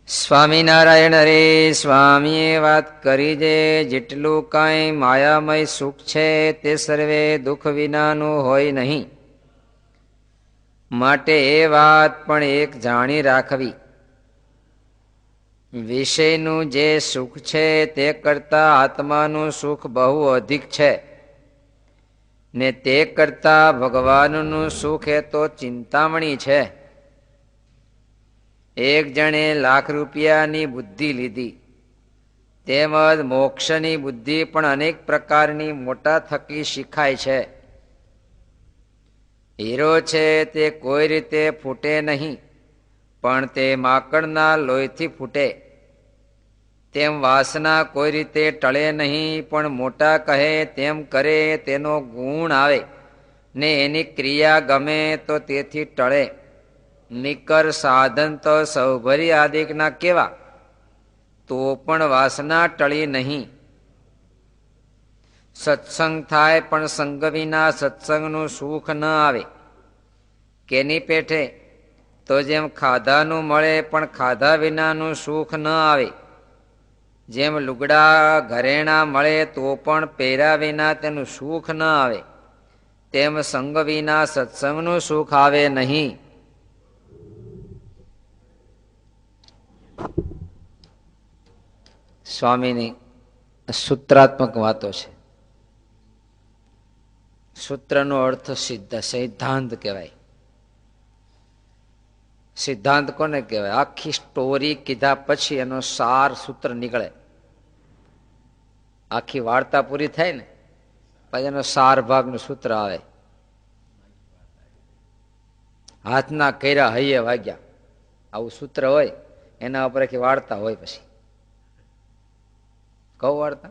સ્વામિનારાયણ હરે સ્વામીએ વાત કરી જે જેટલું કાંઈ માયામય સુખ છે તે સર્વે દુઃખ વિનાનું હોય નહીં. માટે એ વાત પણ એક જાણી રાખવી. વિષયનું જે સુખ છે તે કરતાં આત્માનું સુખ બહુ અધિક છે, ને તે કરતાં ભગવાનનું સુખ એ તો ચિંતામણી છે. એક જણે ₹1,00,000ની બુદ્ધિ લીધી, તેમજ મોક્ષની બુદ્ધિ પણ અનેક પ્રકારની મોટા થકી શીખાય છે. હીરો છે તે કોઈ રીતે ફૂટે નહીં, પણ તે માકડના લોહીથી ફૂટે. તેમ વાસના કોઈ રીતે ટળે નહીં, પણ મોટા કહે તેમ કરે તેનો ગુણ આવે, ને એની ક્રિયા ગમે તો તેથી ટળે. નિકર સાધન તો સૌભરી આદિકના કેવા, તો પણ વાસના ટળી નહીં. સત્સંગ થાય પણ સંગ વિના સત્સંગનું સુખ ન આવે. કેની પેઠે? તો જેમ ખાધાનું મળે પણ ખાધા વિનાનું સુખ ન આવે, જેમ લુગડા ઘરેણા મળે તો પણ પહેર્યા વિના તેનું સુખ ન આવે, તેમ સંગ વિના સત્સંગનું સુખ આવે નહીં. સ્વામીની સૂત્રાત્મક વાતો છે. સૂત્રનો અર્થ સિદ્ધાંત કહેવાય. સિદ્ધાંત કોને કહેવાય? આખી સ્ટોરી કીધા પછી એનો સાર સૂત્ર નીકળે. આખી વાર્તા પૂરી થાય ને પછી એનો સાર ભાગનું સૂત્ર આવે. હાથના કર્યા હૈયે વાગ્યા, આવું સૂત્ર હોય. એના ઉપર આખી વાર્તા હોય. પછી કહું વાર્તા.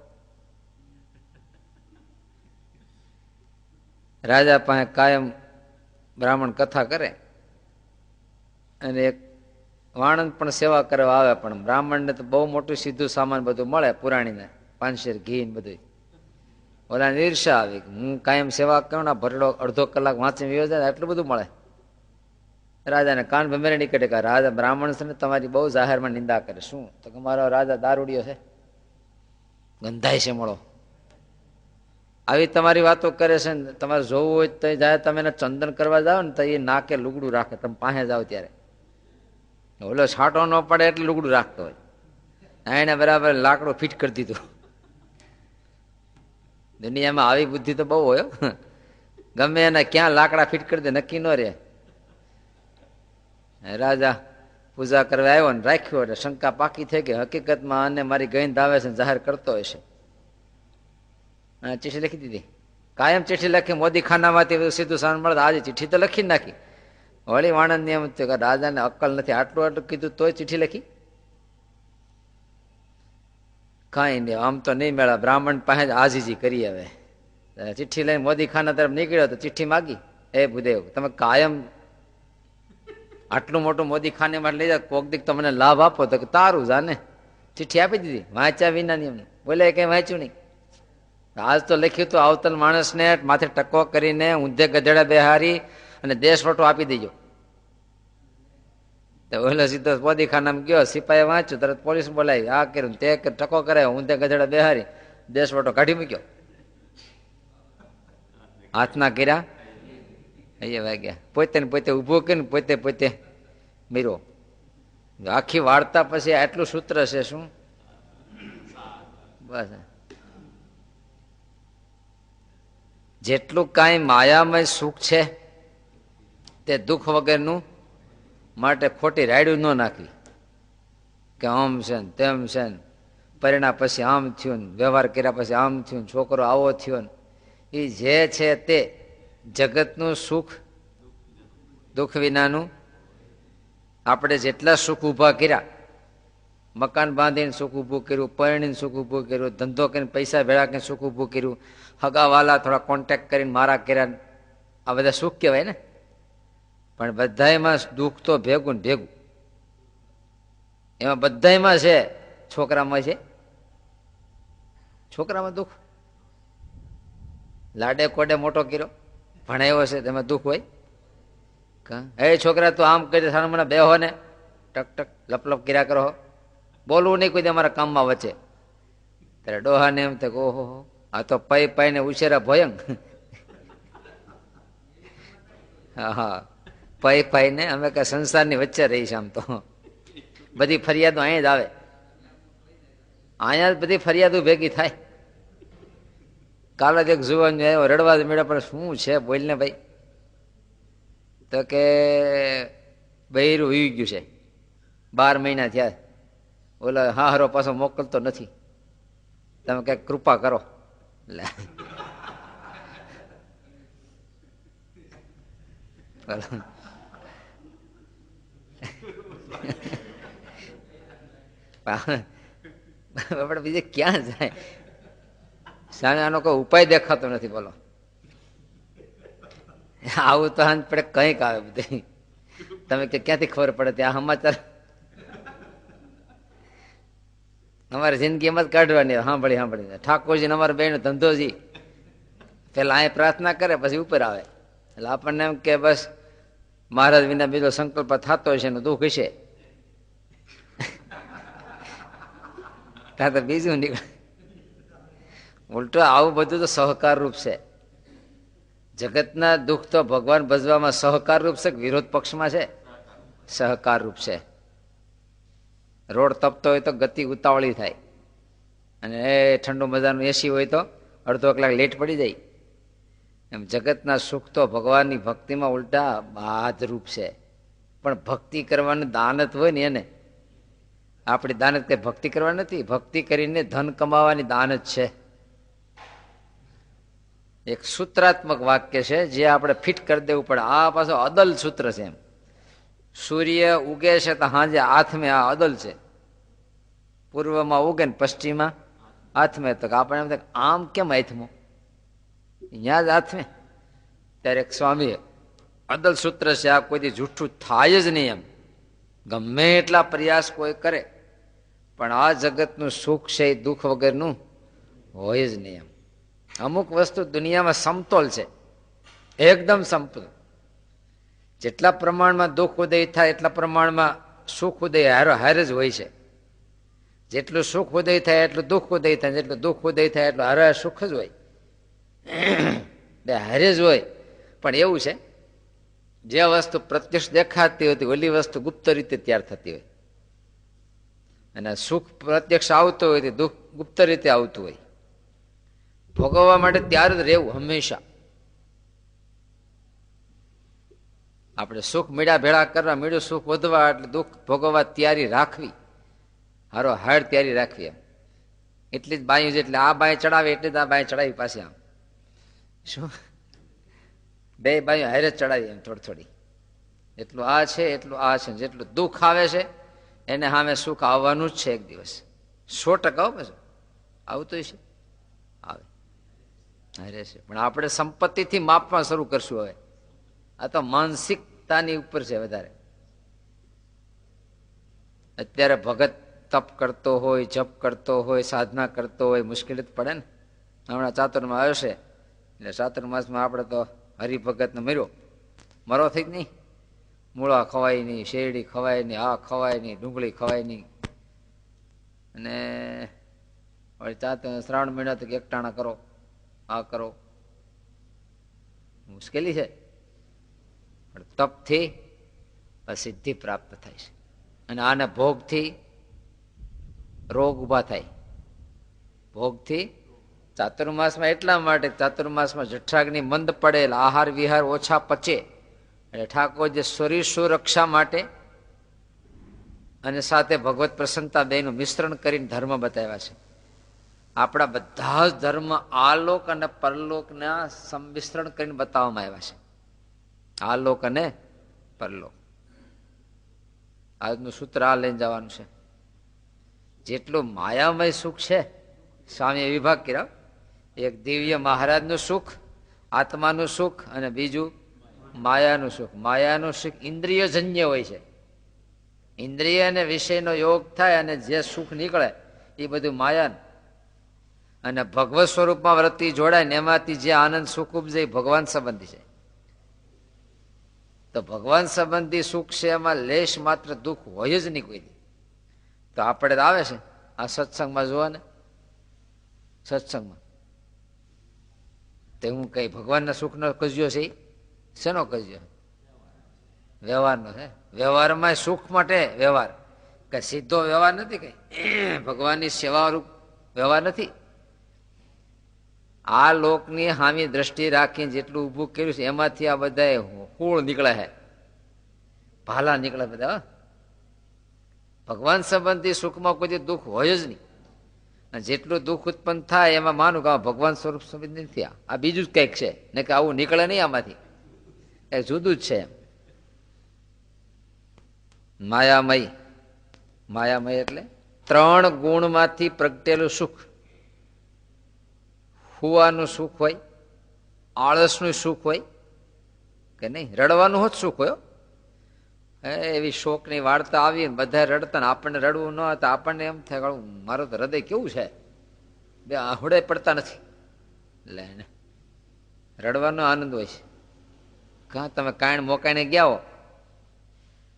રાજા પાસે કાયમ બ્રાહ્મણ કથા કરે, અને એક વાણંદ પણ સેવા કરવા આવે. પણ બ્રાહ્મણને તો બહુ મોટું સીધું સામાન બધું મળે, પુરાણીને 5 શેર ઘી ને બધું. ઓલા ઈર્ષા આવી, હું કાયમ સેવા કરું, ભરડો અડધો કલાક વાંચી વ્યવ જાય, એટલું બધું મળે. રાજાને કાન ભમેરે નીકળે કે રાજા બ્રાહ્મણ છે ને તમારી બહુ જાહેરમાં નિંદા કરે. શું? તો કે મારો રાજા દારૂડિયો છે, ગંધાય છે મળો. આવી તમારી વાતો કરે છે ને તમારે જોવું હોય તો જાય, તમે એને ચંદન કરવા જાઓ ને તો એ નાકે લુગડું રાખે. તમે પાસે જાઓ ત્યારે ઓલો છાંટો ન પડે એટલે લુગડું રાખતો હોય. એને બરાબર લાકડું ફિટ કરી દીધું. દુનિયામાં આવી બુદ્ધિ તો બહુ હોય. ગમે એને ક્યાં લાકડા ફિટ કરી દે નક્કી ન રહે. રાજા પૂજા કરવા આવ્યો ને રાખ્યો એટલે શંકા પાકી થઈ ગઈ. હકીકતમાં આને મારી ગઈંદ આવે છે, જાહેર કરતો હશે. ચિઠ્ઠી લખી દીધી. કાયમ ચિઠ્ઠી લખી મોદી ખાનામાંથી સીધું સામાન મળે. આજે ચિઠ્ઠી તો લખી નાખી. વળી વાણંદ એમ થયું કે રાજાને અક્કલ નથી, આટલું આટલું કીધું તોય ચિઠ્ઠી લખી. કાંઈ નહીં, આમ તો નહીં મેળા. બ્રાહ્મણ પાસે આજીજી કરી. હવે ચિઠ્ઠી લઈને મોદી ખાના તરફ નીકળ્યો તો ચિઠ્ઠી માગી, એ ભૂદેવ તમે કાયમ આટલું મોટું મોદી ખાને માટે લઈ જાઓ, કોક દીક તો મને લાભ આપો. તો તારું જાને. ચિઠ્ઠી આપી દીધી, વાંચ્યા વિના ની. એમને બોલે કઈ વાંચ્યું નહીં. આજ તો લખ્યું તો આવતલ માણસને માથે ટકો કરીને ઊંધે ગધેડા બેહારી અને દેશ વટો આપી દેજો. તો ઓલો સીધો મોદી ખાનામાં ગયો, સિપાહી વાંચ્યું, તરત પોલીસ બોલાવી. આ કર્યું તે ટકો કરાયો, ઊંધે ગધેડા બેહારી દેશ વટો કાઢી મૂક્યો. હાથના કર્યા અહીંયા વાગ્યા. પોતે ને પોતે ઉભો કરીને પોતે પોતે મીરો. આખી વાર્તા પછી આટલું સૂત્ર છે. શું? બસ જેટલું કાંઈ માયામય સુખ છે તે દુઃખ વગરનું, માટે ખોટી રાયડું ન નાખવી કે આમ છે ને તેમ છે ને, પરિણામ પછી આમ થયું ને, વ્યવહાર કર્યા પછી આમ થયું, છોકરો આવો થયો ને. એ જે છે તે જગતનું સુખ દુઃખ વિનાનું. આપણે જેટલા સુખ ઊભા કર્યા, મકાન બાંધીને સુખ ઊભું કર્યું, પરણીને સુખ ઊભું કર્યું, ધંધો કરીને પૈસા ભેળા કરીને સુખ ઊભું કર્યું, હગાવાલા થોડા કોન્ટેક્ટ કરીને મારા કર્યા, આ બધા સુખ કહેવાય ને. પણ બધામાં દુઃખ તો ભેગું ને ભેગું. એમાં બધામાં છે. છોકરામાં છે, છોકરામાં દુઃખ. લાડે કોડે મોટો કર્યો, ભણાવ્યો છે, તેમાં દુઃખ હોય. એ છોકરા તું આમ કરી સારું મને બેહો ને ટક ટક લપ લપ કર્યા કરો. બોલવું નહીં કોઈ દી અમારા કામમાં વચ્ચે. ત્યારે ડોહાને એમ થાય ઓહો આ તો પૈ પાઈને ઉછેરા ભયંક. હા હા, પૈ પાઈને અમે કઈ સંસારની વચ્ચે રહીશ. આમ તો બધી ફરિયાદો અહીંયા જ આવે, અહીંયા જ બધી ફરિયાદો ભેગી થાય. કાલે જ એક જુવાન આવ્યો રડવા મેળા, પણ શું છે બોલને ભાઈ. તો કે બૈરું વી ગયું છે, 12 મહિના થયા, ઓલા હારો પાછો મોકલતો નથી, તમે કઈક કૃપા કરો. આપણે બીજે ક્યાં જાય, સામે આનો કોઈ ઉપાય દેખાતો નથી. બોલો આવું તો હાથ પડે કંઈક આવે બધી. તમે કે ક્યાંથી ખબર પડે ત્યાં સમાચાર અમારી જિંદગી એમાં જ કાઢવાની. સાંભળી ઠાકોરજી અમારા બેન ધંધોજી પેલા અહીં પ્રાર્થના કરે પછી ઉપર આવે, એટલે આપણને એમ કે બસ મહારાજ વિના બીજો સંકલ્પ થતો હશે ને દુઃખ હશે, ત્યાં તો બીજું નીકળે. ઉલટો આવું બધું તો સહકાર રૂપ છે. જગતના દુઃખ તો ભગવાન ભજવામાં સહકાર રૂપ છે કે વિરોધ પક્ષમાં છે? સહકાર રૂપ છે. રોડ તપતો હોય તો ગતિ ઉતાવળી થાય, અને એ ઠંડુ મજાનું એસી હોય તો અડધો કલાક લેટ પડી જાય. એમ જગતના સુખ તો ભગવાનની ભક્તિમાં ઉલટા બાધરૂપ છે. પણ ભક્તિ કરવાનું દાનત હોય ને એને, આપણી દાનત કઈ ભક્તિ કરવા નથી, ભક્તિ કરીને ધન કમાવાની દાનત છે. એક સૂત્રાત્મક વાક્ય છે જે આપણે ફિટ કરી દેવું પડે. આ પાછો અદલ સૂત્ર છે. એમ સૂર્ય ઉગે છે તો હાજે આથમે, આ અદલ છે. પૂર્વમાં ઉગે ને પશ્ચિમમાં આથમે. તો આપણે એમ થાય આમ કેમ આથમો, અહીંયા જ આથમે. ત્યારે એક સ્વામી અદલ સૂત્ર છે, આ કોઈ જૂઠું થાય જ નહીં. એમ ગમે એટલા પ્રયાસ કોઈ કરે પણ આ જગતનું સુખ છે એ દુઃખ વગરનું હોય જ નહીં. એમ અમુક વસ્તુ દુનિયામાં સમતોલ છે, એકદમ સમતોલ. જેટલા પ્રમાણમાં દુઃખ ઉદય થાય એટલા પ્રમાણમાં સુખ ઉદય હારે જ હોય છે. જેટલું સુખ ઉદય થાય એટલું દુઃખ ઉદય થાય, જેટલું દુઃખ ઉદય થાય એટલું હારે સુખ જ હોય, બે હારે જ હોય. પણ એવું છે જે વસ્તુ પ્રત્યક્ષ દેખાતી હતી ઓલી વસ્તુ ગુપ્ત રીતે તૈયાર થતી હોય, અને સુખ પ્રત્યક્ષ આવતું હોય દુઃખ ગુપ્ત રીતે આવતું હોય. ભોગવવા માટે ત્યાર જ રહેવું હંમેશા. આપણે સુખ મીડા ભેળા કરવા, મીડું સુખ વધવા એટલે દુઃખ ભોગવવા તૈયારી રાખવી, હારો હાડ તૈયારી રાખવી. એમ એટલી જ બાયું છે, એટલે આ બાય ચડાવે એટલી જ આ બાય ચડાવી પાછી. આમ શું બે બાયું હારે જ ચડાવી એમ થોડી થોડી. એટલું આ છે એટલું આ છે. જેટલું દુઃખ આવે છે એને સામે સુખ આવવાનું જ છે એક દિવસ. 100% પછી આવતું છે, આવે હારે છે. પણ આપણે સંપત્તિથી માપવા શરૂ કરશું હવે. આ તો માનસિકતાની ઉપર છે વધારે. અત્યારે ભગત તપ કરતો હોય, જપ કરતો હોય, સાધના કરતો હોય, મુશ્કેલી જ પડે ને. હમણાં ચાતુર્માસ આવ્યો છે, એટલે ચાતુર્માસમાં આપણે તો હરિભગતને મરો થઈ જ નહીં. મૂળા ખવાય નહીં, શેરડી ખવાય નહીં, આ ખવાય નહીં, ડુંગળી ખવાય નહીં. અને શ્રાવણ મહિના તો એકટાણા કરો, આ કરો, મુશ્કેલી છે. પણ તપથી સિદ્ધિ પ્રાપ્ત થાય છે, અને આના ભોગથી રોગ ઉભા થાય. ભોગથી ચાતુર્માસમાં એટલા માટે ચાતુર્માસમાં જઠરાગ્નિ મંદ પડે, આહાર વિહાર ઓછા પચે, એટલે ઠાકોર જે શરીર સુરક્ષા માટે અને સાથે ભગવત પ્રસન્નતા બેનું મિશ્રણ કરીને ધર્મ બતાવ્યા છે. આપણા બધા જ ધર્મ આલોક અને પરલોકના સંમિશ્રણ કરીને બતાવવામાં આવ્યા છે. આલોક અને પરલોક. આજનું સૂત્ર આ લઈને જવાનું છે. જેટલું માયામય સુખ છે, સ્વામીએ વિભાગ કર્યો. એક દિવ્ય મહારાજનું સુખ, આત્માનું સુખ, અને બીજું માયાનું સુખ. માયાનું સુખ ઇન્દ્રિયજન્ય હોય છે. ઇન્દ્રિય અને વિષયનો યોગ થાય અને જે સુખ નીકળે એ બધું માયાનું. અને ભગવત સ્વરૂપમાં વૃત્તિ જોડાય ને એમાંથી જે આનંદ સુખ ઉપજે એ ભગવાન સંબંધી છે. તો ભગવાન સંબંધી સુખ છે એમાં લેશ માત્ર દુઃખ હોય જ નહીં કોઈ. તો આપણે તો આવે છે આ સત્સંગમાં જોવા ને, સત્સંગમાં તે હું કઈ ભગવાનના સુખનો કજ્યો છે, શેનો કજ્યો? વ્યવહારનો છે. વ્યવહારમાં સુખ માટે વ્યવહાર, કઈ સીધો વ્યવહાર નથી, કઈ ભગવાનની સેવા રૂપ વ્યવહાર નથી. આ લોકની હામી દ્રષ્ટિ રાખીને જેટલું ઊભું કર્યું છે એમાંથી આ બધા હૂળ નીકળે છે, ભાલા નીકળે બધા. ભગવાન સંબંધી સુખમાં કોઈ દુઃખ હોય જ નહીં. અને જેટલું દુઃખ ઉત્પન્ન થાય એમાં માનું કે ભગવાન સ્વરૂપ સંબંધી નથી, આ બીજું જ કંઈક છે ને, કે આવું નીકળે નહીં આમાંથી, એ જુદું જ છે. માયામય, માયામય એટલે 3 ગુણમાંથી પ્રગટેલું સુખ. હુવાનું સુખ હોય, આળસનું સુખ હોય કે નહીં, રડવાનું જ સુખ હોય. એવી શોકની વાર્તા આવી ને બધા રડતા ને આપણને રડવું ન હતા, આપણને એમ થાય મારું તો હૃદય કેવું છે, બે આહુડે પડતા નથી. લે ને રડવાનો આનંદ હોય છે. કાં તમે કાણ મોકાઈને ગયા હો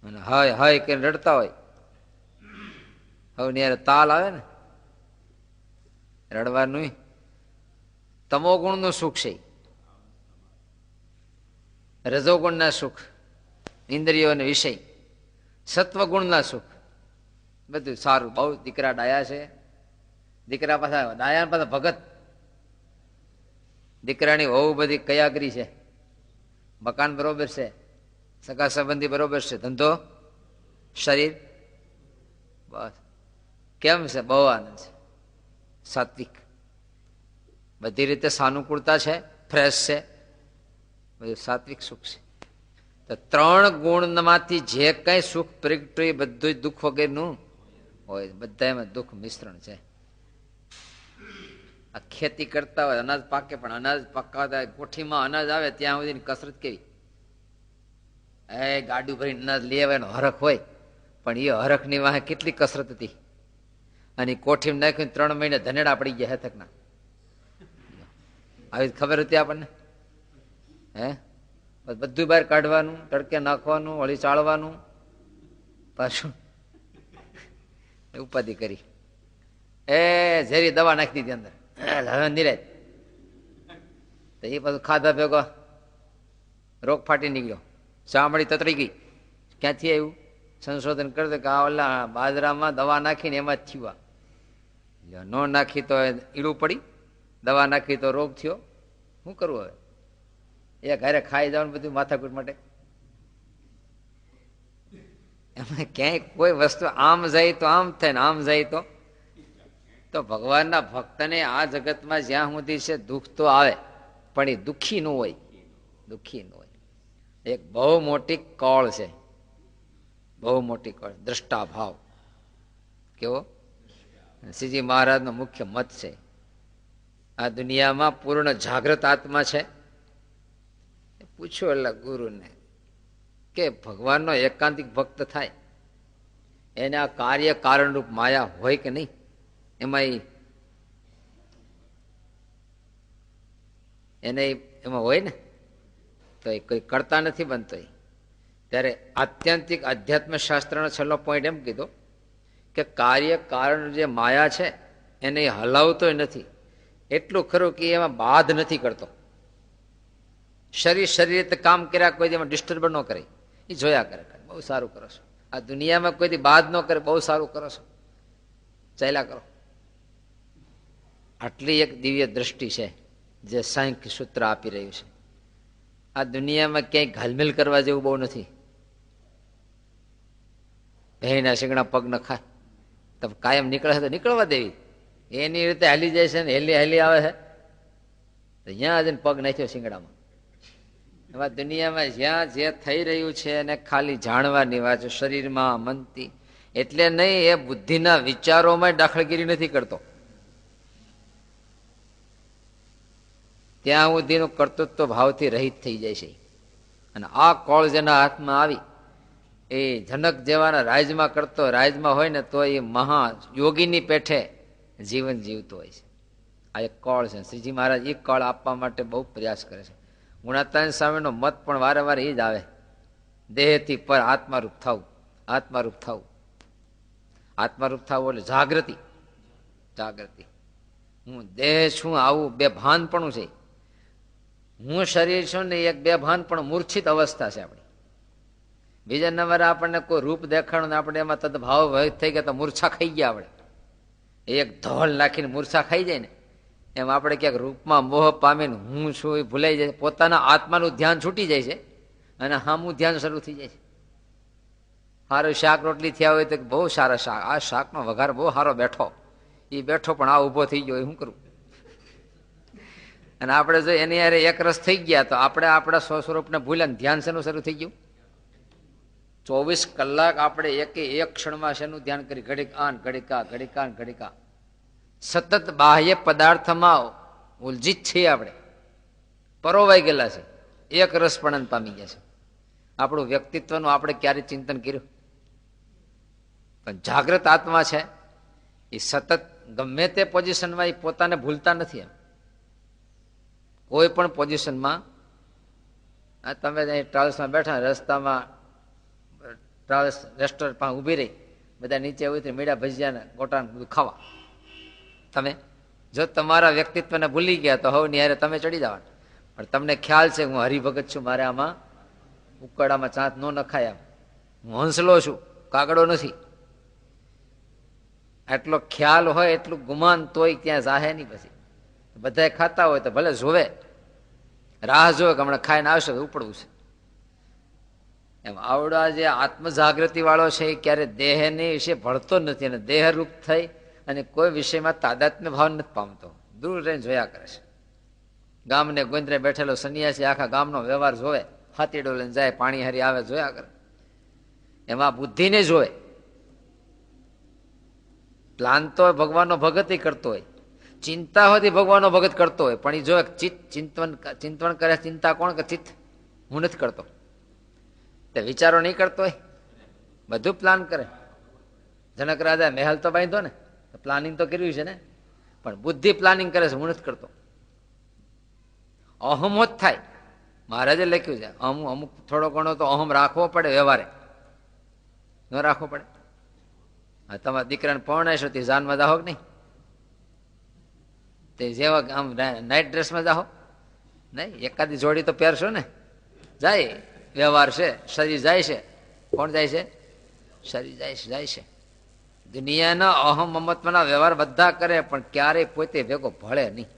અને હાય હાય કે રડતા હોય, હવે ને તાલ આવે ને રડવાનું. તમોગુણનું સુખ છે, રજોગુણના સુખ ઇન્દ્રિયોને વિષય, સત્વગુણના સુખ બધું સારું. બહુ દીકરા ડાયા છે, દીકરા પાછા ડાયા પાછા ભગત, દીકરાની બહુ બધી કયાગરી છે, મકાન બરોબર છે, સગા સંબંધી બરોબર છે, ધંધો શરીર બસ કેમ છે, બહુ આનંદ છે. સાત્વિક બધી રીતે સાનુકૂળતા છે, ફ્રેશ છે, બધું સાત્વિક સુખ છે. તો 3 ગુણમાંથી જે કઈ સુખ પ્રગટ્યું એ બધું દુઃખ વગેરેનું હોય, બધામાં દુઃખ મિશ્રણ છે. આ ખેતી કરતા હોય, અનાજ પાકે, પણ અનાજ પકાવતા કોઠીમાં અનાજ આવે ત્યાં સુધીની કસરત કેવી, ગાડું ભરીને અનાજ લઈ આવે એનો હરખ હોય, પણ એ હરખની વાહે કેટલી કસરત હતી. અને કોઠીમાં નાખ્યું 3 મહિને ધનેડા પડી ગયા હેતકના, આવી ખબર હતી આપણને? બધું બહાર કાઢવાનું, તડકે નાખવાનું, વળી ચાળવાનું, પાછું ઉપાધિ કરી. ઝેરી દવા નાખી દીધી અંદર, હવે નિરાય. તો એ પાછું ખાધા ભેગો રોગ ફાટી નીકળ્યો, ચામડી તતરી ગઈ. ક્યાંથી આવ્યું? સંશોધન કરતો કે આ ઓલા બાજરામાં દવા નાખીને એમાં જ થયું. ન નાખી તો ઈડું પડી, દવા નાખી તો રોગ થયો. શું કરવું હવે? એ ઘરે ખાઈ જવાનું બધું માથાકૂટ માટે. એમાં ક્યાંય કોઈ વસ્તુ આમ જાય તો આમ થાય ને આમ જાય તો ભગવાનના ભક્તને આ જગતમાં જ્યાં સુધી છે દુઃખ તો આવે, પણ એ દુઃખી ન હોય, દુઃખી ન હોય. એક બહુ મોટી કળ છે, બહુ મોટી કળ, દ્રષ્ટાભાવ. કેવો? શ્રીજી મહારાજનો મુખ્ય મત છે. આ દુનિયામાં પૂર્ણ જાગૃત આત્મા છે. પૂછ્યું એટલે ગુરુને કે ભગવાનનો એકાંતિક ભક્ત થાય એને આ કાર્ય કારણરૂપ માયા હોય કે નહીં? એમાં એને એમાં હોય ને, તો એ કોઈ કરતા નથી બનતો. ત્યારે આત્યંતિક અધ્યાત્મ શાસ્ત્રનો છેલ્લો પોઈન્ટ એમ કીધો કે કાર્ય કારણ જે માયા છે એને હલાવતો નથી. એટલું ખરું કે એમાં બાધ નથી કરતો. શરીર રીતે કામ કર્યા કોઈ એમાં ડિસ્ટર્બ ન કરે, એ જોયા કરે, બહુ સારું કરો છો. આ દુનિયામાં કોઈથી બાદ ન કરે, બહુ સારું કરો છો, ચાલ્યા કરો. આટલી એક દિવ્ય દ્રષ્ટિ છે જે સાંખ્ય સૂત્ર આપી રહ્યું છે. આ દુનિયામાં ક્યાંય ઘાલમેલ કરવા જેવું બહુ નથી. ભેના શીંગણા પગ ન ખાય તો કાયમ નીકળે છે તો નીકળવા દેવી, એની રીતે હાલી જાય છે ને હેલી હેલી આવે છે તો અહીંયા જઈને પગ નાખ્યો શીંગડામાં. એમાં દુનિયામાં જ્યાં જે થઈ રહ્યું છે એને ખાલી જાણવાની વાત છે, શરીરમાં મનથી. એટલે નહીં એ બુદ્ધિના વિચારોમાં દાખલગીરી નથી કરતો, ત્યાં સુધીનું કર્તૃત્વ ભાવથી રહિત થઈ જાય છે. અને આ કોળ જેના હાથમાં આવી એ જનક જેવાના રાજમાં કરતો, રાજમાં હોય ને તો એ મહા યોગીની પેઠે જીવન જીવતો હોય છે. આ એક કોળ છે. શ્રીજી મહારાજ એ કોળ આપવા માટે બહુ પ્રયાસ કરે છે. ગુણાતાન સ્વામીનો મત પણ વારે વારે એ જ આવે, દેહથી પર આત્મારૂપ થવું, આત્મારૂપ થવું. આત્મારૂપ થવું એટલે જાગૃતિ. જાગૃતિ. હું દેહ છું આવું બેભાનપણું છે. હું શરીર છું ને એક બેભાન પણ મૂર્છિત અવસ્થા છે આપણી. બીજા નંબરે આપણને કોઈ રૂપ દેખાડું ને આપણે એમાં તદભાવ થઈ ગયા તો મૂર્છા ખાઈ ગયા. આપણે એક ધોલ નાખીને મૂર્છા ખાઈ જાય ને એમ આપણે ક્યાંક રૂપમાં મોહ પામીને હું છું એ ભૂલાઈ જાય. પોતાના આત્માનું ધ્યાન છૂટી જાય છે અને હામું ધ્યાન શરૂ થઈ જાય છે. સારું શાક રોટલી થયા હોય તો બહુ સારા શાક, આ શાકનો વઘાર બહુ સારો બેઠો, એ બેઠો પણ આ ઊભો થઈ ગયો, એ શું કરું? અને આપણે જો એની યારે એક રસ થઈ ગયા તો આપણે આપણા સ્વસ્વરૂપને ભૂલ્યા, ધ્યાન શેનું શરૂ થઈ ગયું? 24 કલાક આપણે એક ક્ષણમાં શેનું ધ્યાન કરી? ઘડીક આન ઘડીક આ, ઘડીક આન ઘડીક આ. સતત બાહ્ય પદાર્થમાં ઉલઝિત છીએ આપણે, પરોવાઈ ગયેલા છે, એક રસપણન પામી ગયા છે. આપણું વ્યક્તિત્વનું આપણે ક્યારે ચિંતન કર્યું? પણ જાગ્રત આત્મા છે એ સતત ગમે તે પોઝિશનમાં એ પોતાને ભૂલતા નથી. એમ કોઈ પણ પોઝિશનમાં તમે ટ્રાવેલ્સમાં બેઠા, રસ્તામાં ટ્રાવેલ્સ રેસ્ટોરન્ટ પાસે ઊભી રહી, બધા નીચે ઉતરી મીડા ભજીયાને ગોટા બધું ખાવા. તમે જો તમારા વ્યક્તિત્વને ભૂલી ગયા તો હવે નિયારે તમે ચડી જવાના. પણ તમને ખ્યાલ છે હું હરિભગત છું, મારે આમાં ઉકળામાં ચાંચ ન નખાય, હું હંસલો છું, કાગડો નથી. આટલો ખ્યાલ હોય એટલું ગુમાન તોય ત્યાં જાહે નહીં. પછી બધા ખાતા હોય તો ભલે જોવે, રાહ જોવે કે હમણાં ખાઈને આવશે ઉપડવું છે. એમ આવડા જે આત્મજાગૃતિ વાળો છે એ ક્યારે દેહને વિશે ભળતો નથી અને દેહરૂપ થઈ અને કોઈ વિષયમાં તાદાત્મ્ય ભાવ નથી પામતો, દૂર રહીને જોયા કરે છે. ગામને ગોંદરે બેઠેલો સંન્યાસી આખા ગામનો વ્યવહાર જોવે, હાથીડો લઈને જાય, પાણી હારી આવે, જોયા કરે. એમાં બુદ્ધિને જોવે. પ્લાન તો ભગવાનનો ભગત કરતો હોય, ચિંતા હોતી ભગવાનનો ભગત કરતો હોય, પણ એ જો ચિંતન કરે, ચિંતા કોણ કે ચિત્ત, હું નથી કરતો. તે વિચારો નહીં કરતો હોય, બધું પ્લાન કરે. જનક રાજા મહેલ તો બાંધ્યો ને, પ્લાનિંગ તો કર્યું છે ને, પણ બુદ્ધિ પ્લાનિંગ કરે છે, હું નથી કરતો. અહમ જ થાય. મહારાજે લખ્યું છે અમુક થોડો ઘણો તો અહમ રાખવો પડે, વ્યવહારે ન રાખવો પડે. હા, તમારા દીકરાને પરણાશો તે જાનમાં જાહો કે નહીં? તે જેવા આમ નાઇટ ડ્રેસમાં જાહો નહીં, એકાદી જોડી તો પહેરશો ને. જાય વ્યવહાર છે, શરીર જાય છે. કોણ જાય છે? શરીર જાય છે. દુનિયાના અહમ મમત્વના વ્યવહાર બધા કરે પણ ક્યારેય પોતે ભેગો ભળે નહીં.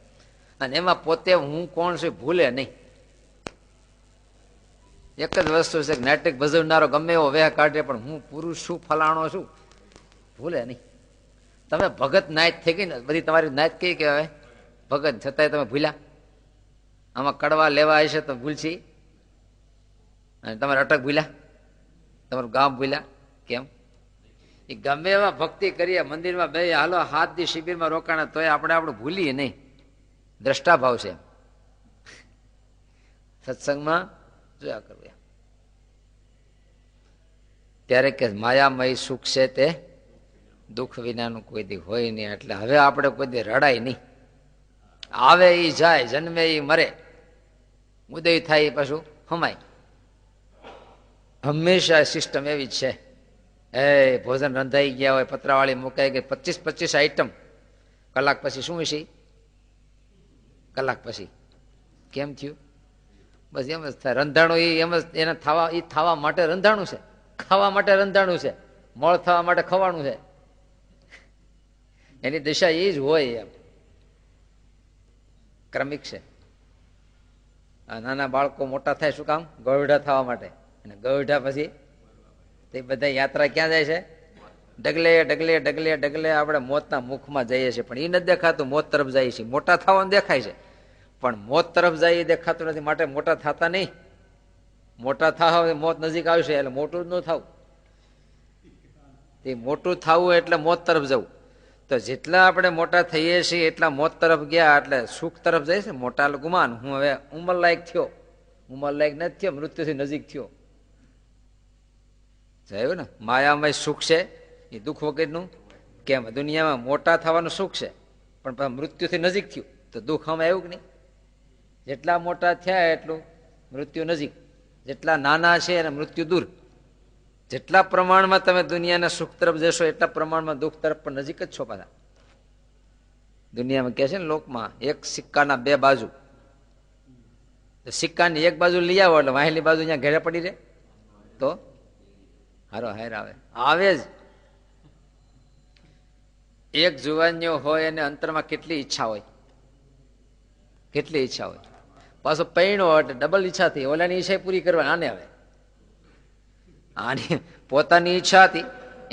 અને એમાં પોતે હું કોણ છું ભૂલે નહીં. એક જ વસ્તુ છે કે નાટક ભજવનારો ગમે એવો વેહ કાઢે પણ હું પુરુષ છું, ફલાણો છું, ભૂલે નહીં. તમે ભગત નાયત થઈ ગઈ ને, બધી તમારી નાયત કઈ કહેવાય? ભગત. છતાંય તમે ભૂલ્યા. આમાં કડવા લેવા હશે તો ભૂલશી. અને તમારે અટક ભૂલ્યા, તમારું ગામ ભૂલ્યા. કેમ? એ ગમે એવા ભક્તિ કરીએ, મંદિરમાં બે હાલો, 7 દી શિબિરમાં રોકાણા તોય આપણે ભૂલીએ નહીં. દ્રષ્ટાભાવ છે. સત્સંગમાં જોયા કરવું. ત્યારે કે માયામય સુખ છે તે દુઃખ વિનાનું કોઈ દી હોય નહીં. એટલે હવે આપણે કોઈ દી રડાય નહીં. આવે એ જાય, જન્મે એ મરે, ઉદય થાય એ પાછું હમાય. હંમેશા સિસ્ટમ એવી જ છે. ભોજન રંધાઈ ગયા હોય, પતરાવાળી મુકાઈ ગઈ, 25 આઈટમ, કલાક પછી શું છે? કલાક પછી કેમ થયું? બસ એમ જ થાય. રંધાણું એમ જ, એને થવા માટે રંધાણું છે, ખાવા માટે રંધાણું છે, મળ થવા માટે ખવાનું છે. એની દિશા એ જ હોય. એમ ક્રમિક છે. આ નાના બાળકો મોટા થાય શું કામ? ગૌઢા થવા માટે. અને ગૌઢા પછી તે બધા યાત્રા ક્યાં જાય છે? ડગલે ડગલે ડગલે ડગલે આપણે મોતના મુખમાં જઈએ છીએ. પણ એ નથી દેખાતું, મોત તરફ જઈએ છીએ. મોટા થવાનું દેખાય છે પણ મોત તરફ જાય એ દેખાતું નથી. માટે મોટા થતા નહીં. મોટા થાવ મોત નજીક આવશે એટલે મોટું જ ન થવું. તે મોટું થવું એટલે મોત તરફ જવું. તો જેટલા આપણે મોટા થઈએ છીએ એટલા મોત તરફ ગયા એટલે સુખ તરફ જાય છે. મોટા ગુમાન, હું હવે ઉંમર લાયક થયો, ઉંમર લાયક નથી થયો, મૃત્યુથી નજીક થયો. જોયું ને? માયામય સુખ છે એ દુઃખ વગરનું. કેમ? દુનિયામાં મોટા થવાનું સુખ છે પણ મૃત્યુથી નજીક થયું તો દુઃખ આમાં આવ્યું કે નહીં? જેટલા મોટા થયા એટલું મૃત્યુ નજીક, જેટલા નાના છે અને મૃત્યુ દૂર. જેટલા પ્રમાણમાં તમે દુનિયાના સુખ તરફ જશો એટલા પ્રમાણમાં દુઃખ તરફ પણ નજીક જ છો પાછા. દુનિયામાં કહે છે ને લોકમાં, એક સિક્કાના બે બાજુ. સિક્કાની એક બાજુ લઈ આવો એટલે વાહેલી બાજુ અહીંયા ઘેરે પડી રહે તો હારો હાર આવે આવે જ. એક જુવાનીઓ હોય અને અંતરમાં કેટલી ઈચ્છા હોય, કેટલી ઈચ્છા હોય. પાછો પૈણો એટલે ડબલ ઈચ્છા થઈ, ઓલાની ઈચ્છા પૂરી કરવાની આને આવે. આની પોતાની ઈચ્છા હતી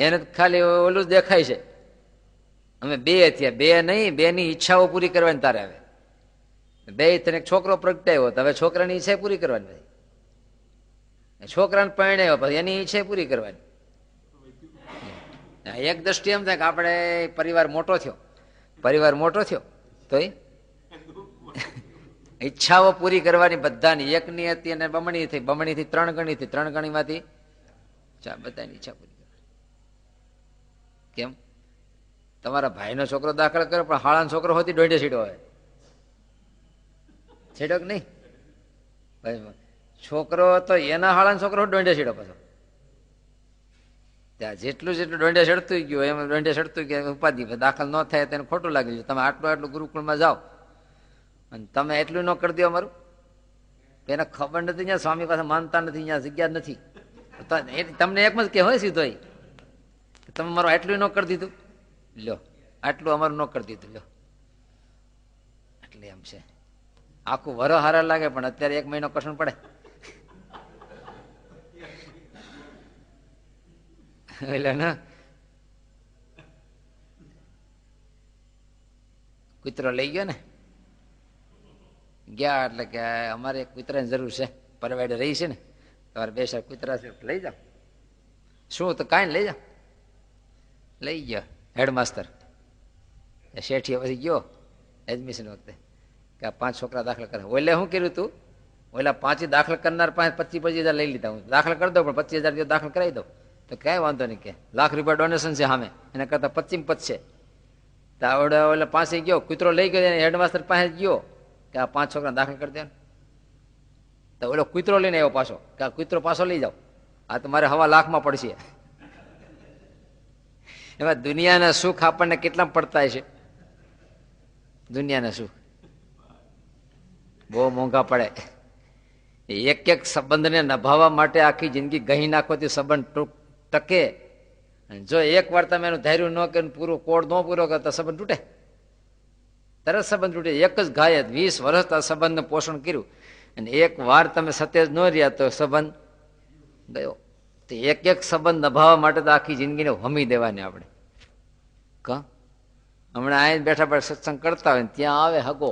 એને ખાલી ઓલું જ દેખાય છે. અમે બે થયા, બે નહીં, બે ની ઈચ્છાઓ પૂરી કરવાની તારે આવે. બે તને છોકરો પ્રગટાયો તો હવે છોકરાની ઈચ્છા પૂરી કરવાની નથી. છોકરાને પરણાયો પછી એની ઈચ્છા પૂરી કરવાની. એક દ્રષ્ટિ એમ થાય કે આપણે પરિવાર મોટો થયો, પરિવાર મોટો થયો તો ઈચ્છાઓ પૂરી કરવાની બધાની. એકની હતી અને બમણી થઈ, બમણી થી 3 ગણી થઈ, 3 ગણીમાંથી બધાની ઈચ્છા પૂરી કરવાની. કેમ? તમારા ભાઈનો છોકરો દાખલ કરે પણ હાળાનો છોકરો હોતી દોઢે સીડો હોય. છેડો કે નહીં? છોકરો તો એના હાળાનો છોકરો દોઢે સીડો પાછો. ત્યાં જેટલું જેટલું દોંડે ચડતું ગયું એમ દોંડે ચડતું ગયું ઉપાધિ. દાખલ ન થાય તેને ખોટું લાગી ગયું. તમે આટલું ગુરુકુળમાં જાઓ અને તમે એટલું ન કરી દો અમારું. એને ખબર નથી, અહીંયા સ્વામી પાસે માનતા નથી, અહીંયા જગ્યા નથી. તમને એકમ જ કે હોય સીધો તમે મારું આટલું ન કરી દીધું, લ્યો આટલું અમારું ન કરી દીધું, લ્યો. એટલે એમ છે. આખું વર હારા લાગે પણ અત્યારે 1 મહિનો કશું પડે. એટલે ને કૂતરો લઈ ગયો ને, ગયા એટલે કે અમારે એક કૂતરાની જરૂર છે, પરવાડે રહી છે ને, તમારે 2 4 કૂતરા છે લઈ જાઓ. શું? તો કાંઈ લઈ જાઓ. લઈ ગયો હેડમાસ્ટર. શેઠીએ પછી ગયો એડમિશન વખતે કે આ 5 છોકરા દાખલ કરે. ઓલે શું કર્યું તું? ઓલા 5 દાખલ કરનાર પાસે 25,000 લઈ લીધા. હું દાખલ કરી દઉં પણ 25,000 દાખલ કરાવી દઉં. તો કઈ વાંધો નહીં, કે ₹1,00,000 ડોનેશન છે સામે, એના કરતા 25 છે. તો આવડે ઓલે પાસે ગયો, કૂતરો લઈ ગયો, હેડમાસ્ટર પાસે ગયો કે આ 5 છોકરા દાખલ કરી દે. તો ઓલો કૂતરો લઈને આવ્યો પાછો કે આ કૂતરો પાછો લઈ જાઓ, આ તો મારે ₹1,00,000 પડશે. એમાં દુનિયાના સુખ આપણને કેટલા પડતા છે? દુનિયાના સુખ બહુ મોંઘા પડે. એક સંબંધને નભાવવા માટે આખી જિંદગી ગહી નાખવાથી સંબંધ ટકે. જો એક વાર તમે એનું ધૈર્ય ન કે પૂરું કોડ ન પૂરો કરતા સંબંધ તૂટે, તરત સંબંધ તૂટે. એક જ ગાય 20 વર્ષ આ સંબંધનું પોષણ કર્યું અને એક વાર તમે સતેજ ન રહ્યા તો સંબંધ ગયો. તો એક સંબંધ નભાવવા માટે તો આખી જિંદગીને હમી દેવાની આપણે. હમણાં અહીં બેઠા બેઠા સત્સંગ કરતા હોય ત્યાં આવે હગો,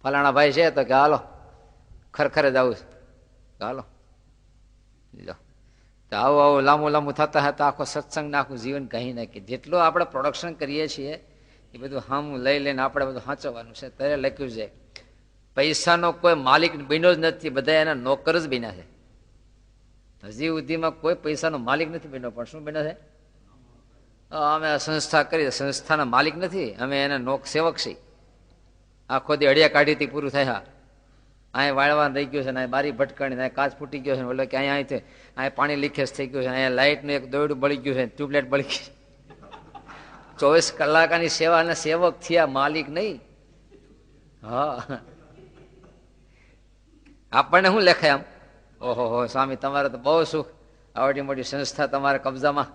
ફલાણા ભાઈ છે તો કે હાલો ખરેખર જ આવું છે, હાલો લો. તો આવું આવું લાંબુ લાંબુ થતા હતા આખો સત્સંગ ને આખું જીવન કહી નાખીએ. જેટલું આપણે પ્રોડક્શન કરીએ છીએ એ બધું હામું લઈ લઈને આપણે બધું સાચવવાનું છે. ત્યારે લખ્યું છે પૈસાનો કોઈ માલિક બન્યો જ નથી, બધા એના નોકર જ બન્યા છે. હજી સુધીમાં કોઈ પૈસાનો માલિક નથી બન્યો, પણ શું બન્યા છે? અમે સંસ્થા કરી, સંસ્થાના માલિક નથી, અમે એના સેવક છીએ. આખો દી અડિયા કાઢીથી પૂરું થાય. હા અહીંયા વાળવાનું રહી ગયું છે ને, બારી ભટકાણી, અહીંયા કાચ ફૂટી ગયો છે, એટલે કે અહીંયા અહીંયા પાણી લીકેજ થઈ ગયું છે, અહીંયા લાઇટનું એક દોરડું બળી ગયું છે, ટ્યુબલાઇટ બળી ગઈ. 24 કલાકની સેવાના સેવક થયા, માલિક નહીં. હા આપણને શું લેખાય આમ? ઓહો હો સ્વામી તમારે તો બહુ સુખ, આવડી મોટી સંસ્થા તમારા કબજામાં.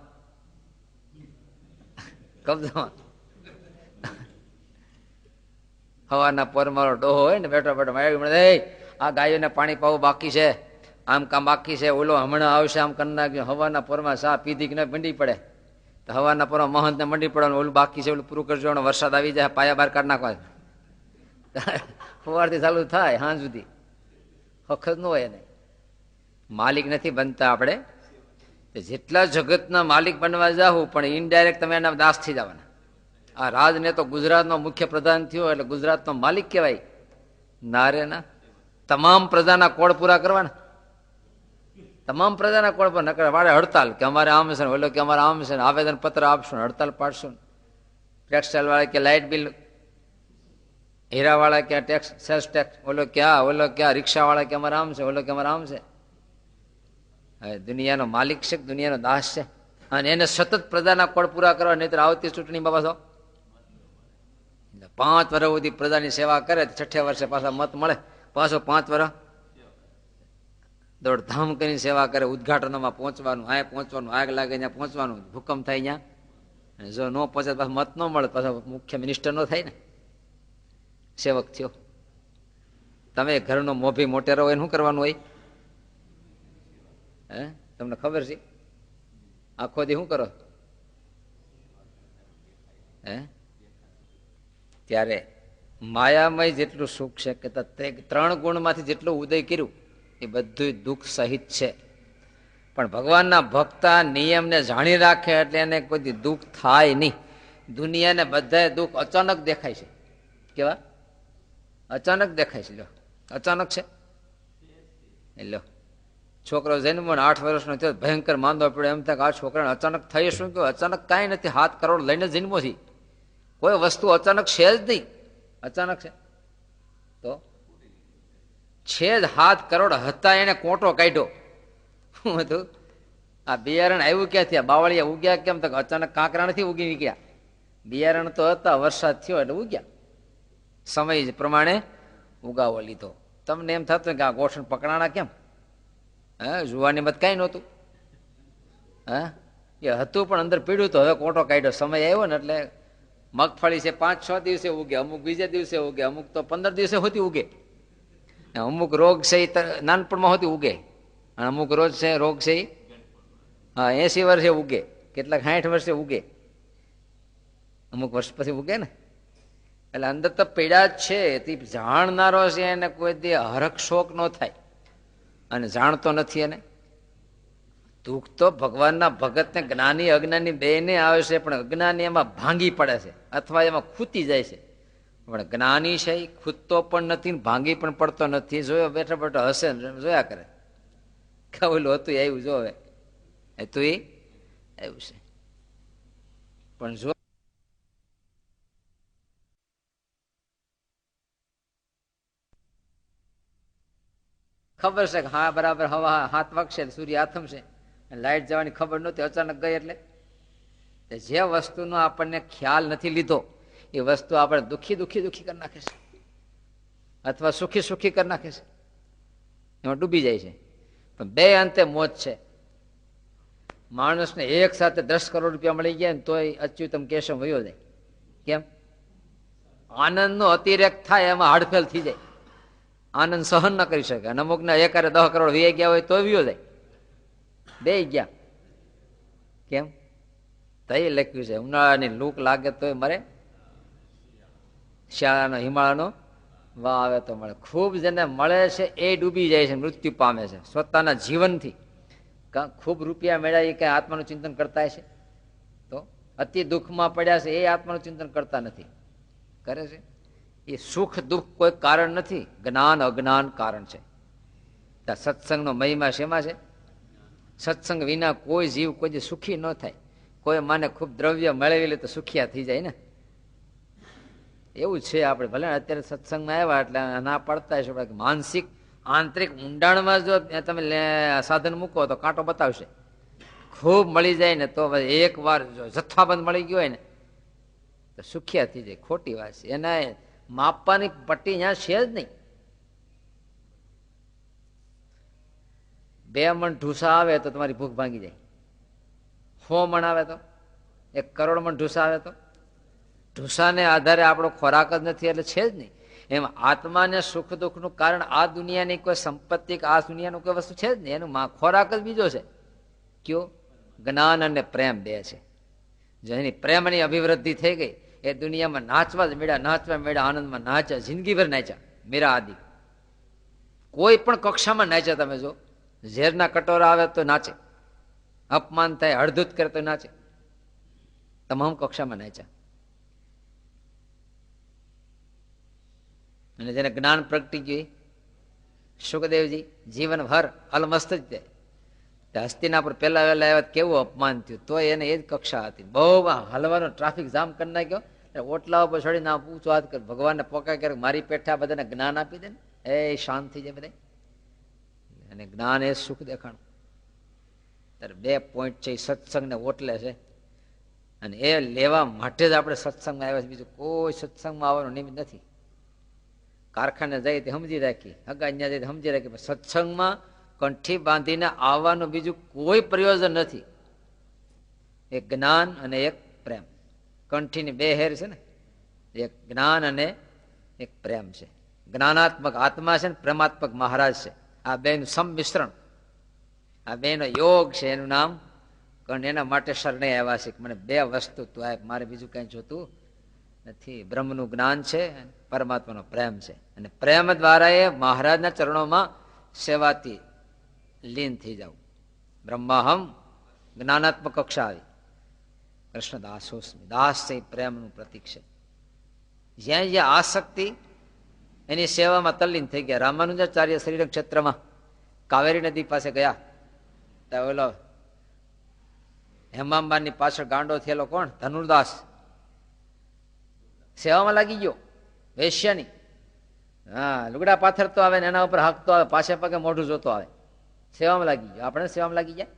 હવાના પોરમાં ડોહો હોય ને બેઠો બેઠો આ ગાયોને પાણી પાવું બાકી છે, આમ કામ બાકી છે, ઓલો હમણાં આવશે, આમ કરી નાખ્યો. હવાના પોરમાં ચા પીધી કે મંડી પડે તો હવાના પોરમાં મહંત ને મંડી પડવાનું, ઓલું બાકી છે ઓલું પૂરું કરજો, વરસાદ આવી જાય પાયા બહાર કાઢ નાખવા. સવારથી ચાલુ થાય હાંજ સુધી, વખત ન હોય એને. માલિક નથી બનતા આપણે. જેટલા જગતના માલિક બનવા જાવ પણ ઇનડાયરેક્ટ તમે એના દાસ થઈ જવાના. આ રાજને તો ગુજરાતનો મુખ્ય પ્રધાન થયો એટલે ગુજરાતનો માલિક કહેવાય. ના રે ના, તમામ પ્રજાના કોડ પૂરા કરવાના, તમામ પ્રજાના કોડ પર નકર વાળે હડતાલ કે અમારે આમ છે, ઓલો કે અમારે આમ છે, આવેદન પત્ર આપશું, હડતાલ પાડશું. ટેક્સટાઇલ વાળા કે લાઇટ બિલ, હીરા વાળા કે ટેક્સ સેલ્સ ટેક્સ, ઓલો ક્યાં રિક્ષા વાળા કે અમારે આમ છે, ઓલો કે અમારે આમ છે. હવે દુનિયાનો માલિક છે કે દુનિયાનો દાસ છે? અને એને સતત પ્રજાના કોડ પૂરા કરવા, નહીં તો આવતી ચૂંટણીમાં પાછો 5 વર્ષ સુધી પ્રજાની સેવા કરે, 6 વર્ષે પાછા મત મળે, પાછો 5 વર્ષ દોડધામ કરીને સેવા કરે, ઉદઘાટનોમાં પહોંચવાનું, આ પહોંચવાનું, આગ લાગે ત્યાં પહોંચવાનું, ભૂકંપ થાય ત્યાં, જો ન પહોંચે પાછા મત ન મળે, પાછા મુખ્ય મિનિસ્ટર નો થાય ને, સેવક થયો. તમે ઘરનો મોભી મોટેરો હોય શું કરવાનું હોય? હે, તમને ખબર છે? આખો દી શું કરો? હે, ત્યારે માયામય જેટલું સુખ છે કે 3 ગુણમાંથી જેટલું ઉદય કર્યું એ બધું દુઃખ સહિત છે. પણ ભગવાનના ભક્તા નિયમને જાણી રાખે એટલે એને કોઈ દુઃખ થાય નહીં. દુનિયાને બધા દુઃખ અચાનક દેખાય છે. કેવા? અચાનક દેખાય છે. લો, અચાનક છે. લો, છોકરો જન્મ 8 વર્ષનો થયો, ભયંકર માંદો પડ્યો, એમ થાય કે આ છોકરાને અચાનક થઈ શું? કે અચાનક કાંઈ નથી, 7 કરોડ લઈને જન્મો છે. કોઈ વસ્તુ અચાનક છે જ નહીં. અચાનક છે તો છે જ. 7 કરોડ હતા, એને કોટો કાઢ્યો. શું હતું? આ બિયારણ આવ્યું ક્યાંથી? આ બાવળિયા ઉગ્યા કેમ? તો અચાનક કાંકરા નથી ઉગી નીકળ્યા. બિયારણ તો હતા, વરસાદ થયો એટલે ઉગ્યા. સમય પ્રમાણે ઉગાવો લીધો. તમને એમ થતું કે આ ગોઠણ પકડાણા કેમ? હે, જુવાની મત કઈ નહોતું. હા, એ હતું પણ અંદર પીડ્યું તો હવે કોટો કાઢ્યો. સમય આવ્યો ને એટલે મગફળી છે 5-6 દિવસે ઉગે, અમુક બીજા દિવસે ઉગે, અમુક તો 15 દિવસે હોતી ઉગે. અમુક રોગ છે એ નાનપણમાં હોતી ઉગે, અને અમુક રોજ છે રોગ છે એ 80 વર્ષે ઉગે, કેટલાક 60 વર્ષે ઉગે, અમુક વર્ષ પછી ઉગે ને. એટલે અંદર તો પીડા જ છે. તે જાણનારો છે એને કોઈ દે હરખ શોક ન થાય, અને જાણતો નથી એને દુઃખ તો ભગવાનના ભગતને જ્ઞાની અજ્ઞાની બેને આવે છે, પણ અજ્ઞાની એમાં ભાંગી પડે છે અથવા એમાં ખૂતી જાય છે. પણ જ્ઞાની છે એ ખૂદતો પણ નથી, ભાંગી પણ પડતો નથી. જોયો બેઠો બેઠો હશે જોયા કરે કે ઓલું હતું આવ્યું, જો હવે એ તો એ આવ્યું છે. પણ જો ખબર છે કે હા બરાબર હવા 7 વાગશે, સૂર્ય આથમ છે, લાઈટ જવાની ખબર નહોતી, અચાનક ગઈ. એટલે જે વસ્તુનો આપણને ખ્યાલ નથી લીધો એ વસ્તુ આપણે દુઃખી કરી નાખે છે, અથવા સુખી કરી નાખે છે, એમાં ડૂબી જાય છે. પણ બે અંતે મોત છે. માણસને એક સાથે 10 કરોડ રૂપિયા મળી ગયા ને તોય અચ્યુતમ કેશવ વયો જાય. કેમ? આનંદનો અતિરેક થાય, એમાં હાડફેલ થઈ જાય, આનંદ સહન ન કરી શકે. અને અમુકને એકારે 10 કરોડ વી ગયા હોય તો વયો જાય, બે ગયા. કેમ? તઈ લખ્યું છે ઉનાળાની લૂક લાગે તોય મરે, શિયાળાનો હિમાળાનો વાવ આવે તો મળે. ખૂબ જેને મળે છે એ ડૂબી જાય છે, મૃત્યુ પામે છે સ્વતાના જીવનથી. ખૂબ રૂપિયા મેળવ્યા એ કઈ આત્માનું ચિંતન કરતા છે? તો અતિ દુઃખમાં પડ્યા છે એ આત્માનું ચિંતન કરતા નથી. કરે છે એ સુખ દુઃખ કોઈ કારણ નથી, જ્ઞાન અજ્ઞાન કારણ છે. સત્સંગનો મહિમા શેમાં છે? સત્સંગ વિના કોઈ જીવ કોઈ સુખી ન થાય. કોઈ માને ખૂબ દ્રવ્ય મેળવી લે તો સુખિયા થઈ જાય ને, એવું છે. આપણે ભલે અત્યારે સત્સંગમાં આવ્યા એટલે ના પડતા છે, માનસિક આંતરિક ઊંડાણમાં જો તમે સાધન મૂકો તો કાંટો બતાવશે. ખૂબ મળી જાય ને તો એક વાર જથ્થાબંધ મળી ગયો હોય ને તો સુખિયા થઈ જાય. ખોટી વાત છે. એના માપવાની પટ્ટી ત્યાં છે જ નહીં. 2 મણ ઢૂસા આવે તો તમારી ભૂખ ભાંગી જાય. 100 મણ આવે તો 1 કરોડ મણ ઢૂસા આવે તો ઢૂસાને આધારે આપણો ખોરાક જ નથી એટલે છે જ નહીં. એમ આત્માને સુખ દુઃખનું કારણ આ દુનિયાની કોઈ સંપત્તિ કે આ દુનિયાનું કોઈ વસ્તુ છે જ નહીં. એનું ખોરાક જ બીજો છે. કયો? જ્ઞાન અને પ્રેમ બે છે. જેની પ્રેમની અભિવૃદ્ધિ થઈ ગઈ એ દુનિયામાં નાચવા જ મેળા, આનંદમાં નાચ્યા, જિંદગીભર નાચ્યા. મીરા આદિ કોઈ પણ કક્ષામાં નાચ્યા. તમે જો ઝેરના કટોરા આવે તો નાચે, અપમાન થાય હળધૂત કરે તો નાચે, તમામ કક્ષામાં નાચ્યા. અને જેને જ્ઞાન પ્રગટી ગયું સુખદેવજી જીવનભર અલમસ્ત જ જાય. હસ્તિનાપુર પેલા વહેલા આવ્યા કેવું અપમાન થયું, તો એને એ જ કક્ષા હતી. બહુ હલવાનો ટ્રાફિક જામ કરી નાખ્યો, ઓટલા ઉપર ચડીને ઊંચો હાથ કર ભગવાનને પોકા કરે મારી પેઠા બધાને જ્ઞાન આપી દે ને એ શાંત થઈ જાય બધા. અને જ્ઞાન એ સુખ દેખાણું. ત્યારે 2 પોઈન્ટ છે, સત્સંગને ઓટલે છે, અને એ લેવા માટે જ આપણે સત્સંગમાં આવ્યા છે. બીજું કોઈ સત્સંગમાં આવવાનું નિમિત્ત નથી. કારખાને જઈએ તે સમજી રાખી, હગાન્યા જઈએ સમજી રાખી, સત્સંગમાં કંઠી બાંધીને આવવાનું બીજું કોઈ પ્રયોજન નથી. એક જ્ઞાન અને એક પ્રેમ, કંઠીની 2 હેર છે ને, એક જ્ઞાન અને એક પ્રેમ છે. જ્ઞાનાત્મક આત્મા છે ને પ્રેમાત્મક મહારાજ છે. આ બેનું સંમિશ્રણ, આ બેનો યોગ છે. એનું નામ એના માટે શરણે આવ્યા છે. મને 2 વસ્તુ તું આપ, મારે બીજું કઈ જોતું નથી. બ્રહ્મનું જ્ઞાન છે, પરમાત્માનો પ્રેમ છે, અને પ્રેમ દ્વારા એ મહારાજના ચરણોમાં સેવાથી લીન થઈ જાવ. બ્રહ્માહમ જ્ઞાનાત્મક કક્ષા આવી. કૃષ્ણ દાસોસ્મી, દાસ છે પ્રેમનું પ્રતીક છે. જ્યાં જ્યાં આસક્તિ એની સેવામાં તલ્લીન થઈ ગયા. રામાનુજાચાર્ય શ્રીરંગ ક્ષેત્રમાં કાવેરી નદી પાસે ગયા, ત્યાં ઓલો હેમાંબાની પાછળ ગાંડો થયેલો કોણ, ધનુર્દાસ, સેવામાં લાગી ગયો. વેશ્યાની લુગડા પાથરતો આવે ને એના ઉપર હાંકતો આવે, પાછે પગે મોઢું જોતો આવે, સેવામાં લાગી ગયો. આપણે સેવામાં લાગી જાય,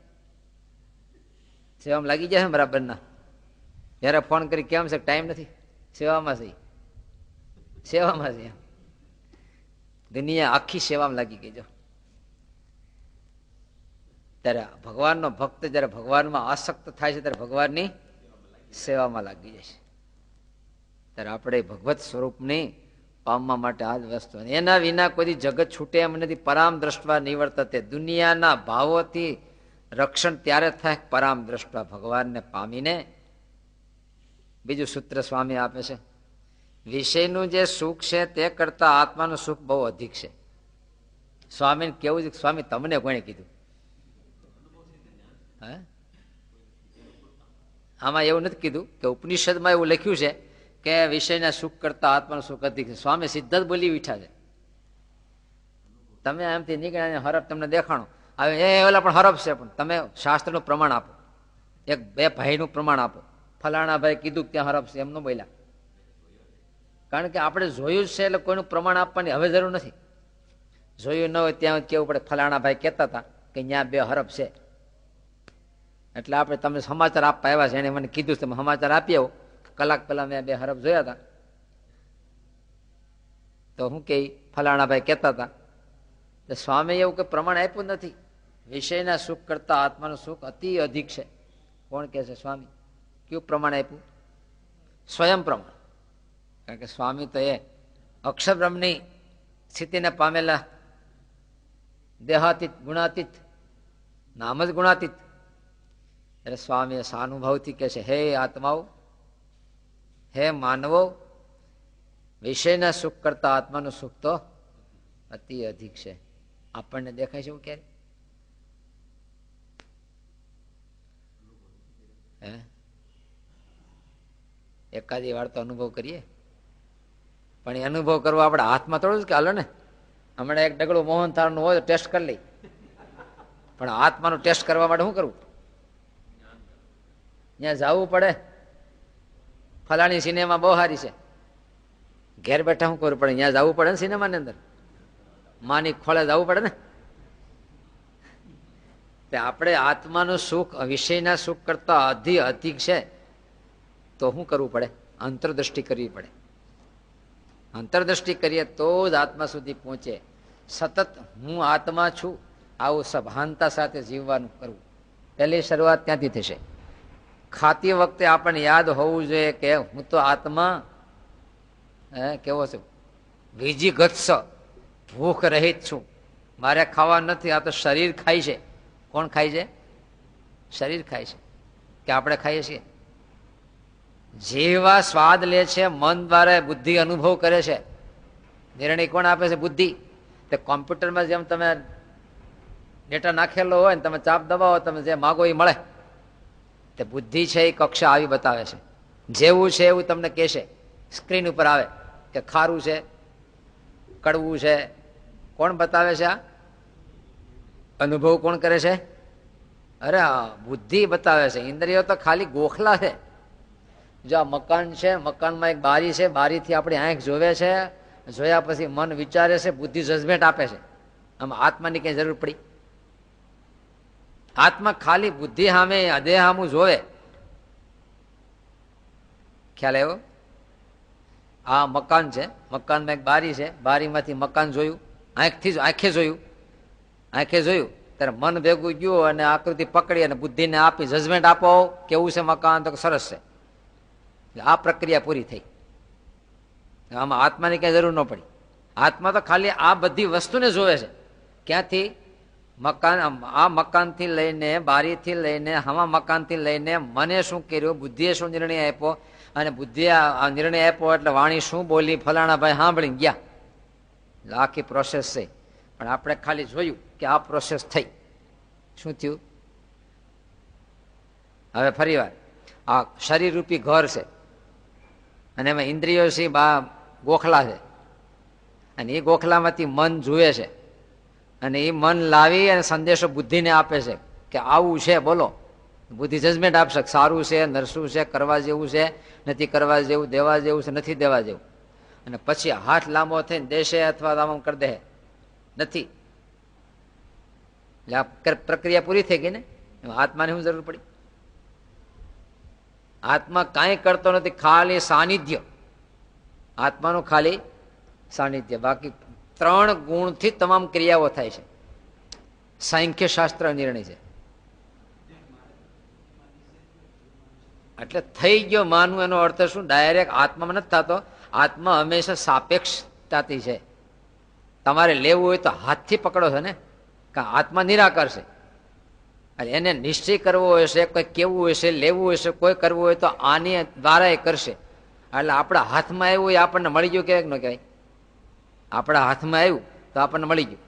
સેવામાં લાગી જાય બરાબર ના. જયારે ફોન કરી કેમ છે, ટાઈમ નથી, સેવામાં છે, સેવામાં છે. દુનિયા આખી સેવામાં લાગી ગઈ. જો ત્યારે ભગવાનનો ભક્ત જયારે ભગવાનમાં આસક્ત થાય છે ત્યારે ભગવાનની સેવામાં લાગી જાય છે. ત્યારે આપણે ભગવત સ્વરૂપની પામવા માટે આ જ વસ્તુ, એના વિના કોઈ જગત છૂટે એમ નથી. પરામ દ્રષ્ટવા નિવર્તતે, દુનિયાના ભાવોથી રક્ષણ ત્યારે થાય પરામ દ્રષ્ટવા, ભગવાનને પામીને. બીજું સૂત્ર સ્વામી આપે છે, વિષયનું જે સુખ છે તે કરતા આત્માનું સુખ બહુ અધિક છે. સ્વામીને કેવું છે, સ્વામી તમને કોણે કીધું? આમાં એવું નથી કીધું કે ઉપનિષદમાં એવું લખ્યું છે કે વિષયના સુખ કરતા આત્માનું સુખ અધિક છે. સ્વામી સીધા જ બોલી ઉઠ્યા છે. તમે એમથી નીકળ્યા, હરફ તમને દેખાણો હવે, એ ઓલા પણ હરફ છે, પણ તમે શાસ્ત્રનું પ્રમાણ આપો, 1-2 ભાઈનું પ્રમાણ આપો. ફલાણા ભાઈ કીધું ત્યાં હરફ છે, એમ ન બોલ્યા. કારણ કે આપણે જોયું છે એટલે કોઈનું પ્રમાણ આપવાની હવે જરૂર નથી. જોયું ન હોય ત્યાં કેવું પડે, ફલાણા ભાઈ કહેતા હતા કે ત્યાં 2 હરફ છે, એટલે આપણે તમે સમાચાર આપવા આવ્યા છે, એને મને કીધું તમે સમાચાર આપી આવો. કલાક પહેલા મેં 2 હરફ જોયા હતા, તો હું કે ફલાણા ભાઈ કહેતા હતા. સ્વામી એવું કે પ્રમાણ આપ્યું નથી. વિષયના સુખ કરતા આત્માનું સુખ અતિ અધિક છે. કોણ કે છે? સ્વામી. કયું પ્રમાણ આપ્યું? સ્વયં પ્રમાણ. કારણ કે સ્વામી તો એ અક્ષર બ્રહ્મની સ્થિતિને પામેલા દેહાતીત, ગુણાતીત, નામ જ ગુણાતીત. એટલે સ્વામી સાનુભાવથી કહે છે, હે આત્માઓ, હે માનવો, વિષયના સુખ કરતા આત્માનું સુખ તો અતિ અધિક છે. આપણને દેખાય છે એવું ક્યારે? એકાદી વાર તો અનુભવ કરીએ, પણ એ અનુભવ કરવો આપણે હાથમાં થોડું જ કે હાલો ને. હમણાં એક ડગલું મોહનથાળનું હોય તો ટેસ્ટ કરી લઈ, પણ આત્માનું ટેસ્ટ કરવા માટે શું કરવું? ત્યાં જવું પડે. ફલાણી સિનેમા બહુ સારી છે, ઘેર બેઠા શું કરવું પડે? ત્યાં જવું પડે ને સિનેમાની અંદર, માની ખોળે જવું પડે ને. આપણે આત્માનું સુખ વિષયના સુખ કરતા અધિક છે, તો શું કરવું પડે? અંતરદ્રષ્ટિ કરવી પડે. અંતરદ્રષ્ટિ કરીએ તો જ આત્મા સુધી પહોંચે. સતત હું આત્મા છું આવું સભાનતા સાથે જીવવાનું કરવું. પહેલી શરૂઆત ત્યાંથી થશે. ખાતી વખતે આપણને યાદ હોવું જોઈએ કે હું તો આત્મા કેવો છું? વિજીગત્સ, ભૂખ રહિત છું. મારે ખાવા નથી, આ તો શરીર ખાય છે. કોણ ખાય છે? શરીર ખાય છે કે આપણે ખાઈએ છીએ? જેવા સ્વાદ લે છે, મન દ્વારા બુદ્ધિ અનુભવ કરે છે. નિર્ણય કોણ આપે છે? બુદ્ધિ. તે કોમ્પ્યુટરમાં જેમ તમે ડેટા નાખેલો હોય ને, તમે ચાપ દબાવો, તમે જે માગો એ મળે. તે બુદ્ધિ છે એ કક્ષા આવી બતાવે છે. જેવું છે એવું તમને કહેશે. સ્ક્રીન ઉપર આવે કે ખારું છે, કડવું છે. કોણ બતાવે છે? આ અનુભવ કોણ કરે છે? અરે બુદ્ધિ બતાવે છે. ઇન્દ્રિયો તો ખાલી ગોખલા છે. જો આ મકાન છે, મકાનમાં એક બારી છે, બારીથી આપણી આંખ જોવે છે, જોયા પછી મન વિચારે છે, બુદ્ધિ જજમેન્ટ આપે છે. આમ આત્માની કઈ જરૂર પડી? આત્મા ખાલી બુદ્ધિ સામે દેહ સામું જોવે. ખ્યાલ આવ્યો? આ મકાન છે, મકાનમાં એક બારી છે, બારીમાંથી મકાન જોયું, આંખે જોયું ત્યારે મન ભેગું ગયું અને આકૃતિ પકડી અને બુદ્ધિને આપી જજમેન્ટ આપો કેવું છે મકાન, તો સરસ છે. આ પ્રક્રિયા પૂરી થઈ. આમાં આત્માની કઈ જરૂર ન પડી. આત્મા તો ખાલી આ બધી વસ્તુને જોવે છે. ક્યાંથી? મકાન, આ મકાનથી લઈને, બારીથી લઈને, હમા મકાનથી લઈને મને શું કર્યું, બુદ્ધિએ શું નિર્ણય આપ્યો, અને બુદ્ધિએ આ નિર્ણય આપ્યો એટલે વાણી શું બોલી, ફલાણા ભાઈ સાંભળીને ગયા. આખી પ્રોસેસ છે. પણ આપણે ખાલી જોયું કે આ પ્રોસેસ થઈ. શું થયું? હવે ફરી વાર આ શરીર રૂપી ઘર છે અને એમાં ઇન્દ્રિયો છે, ગોખલા છે, અને એ ગોખલામાંથી મન જુએ છે, અને એ મન લાવી અને સંદેશો બુદ્ધિને આપે છે કે આવું છે, બોલો. બુદ્ધિ જજમેન્ટ આપશે, સારું છે, નરસું છે, કરવા જેવું છે, નથી કરવા જેવું, દેવા જેવું છે, નથી દેવા જેવું. અને પછી હાથ લાંબો થઈને દેશે અથવા આમ કરી દે, નથી. એટલે આ પ્રક્રિયા પૂરી થઈ ગઈ ને. આત્માને શું જરૂર પડી? આત્મા કાંઈ કરતો નથી, ખાલી સાનિધ્ય. આત્માનું ખાલી સાનિધ્ય. બાકી 3 ગુણથી તમામ ક્રિયાઓ થાય છે. સાંખ્ય શાસ્ત્ર નિર્ણય છે. એટલે થઈ ગયો માનવું એનો અર્થ શું? ડાયરેક્ટ આત્મામાં નથી થતો. આત્મા હંમેશા સાપેક્ષતાથી છે. તમારે લેવું હોય તો હાથથી પકડો છો ને, કારણ આત્મા નિરાકર છે. એને નિશ્ચય કરવો હશે, કોઈ કેવું હશે, લેવું હશે, કોઈ કરવું હોય તો આની દ્વારા એ કરશે. એટલે આપણા હાથમાં આવ્યું હોય આપણને મળી ગયું કહેવાય ન કહેવાય? આપણા હાથમાં આવ્યું તો આપણને મળી ગયું.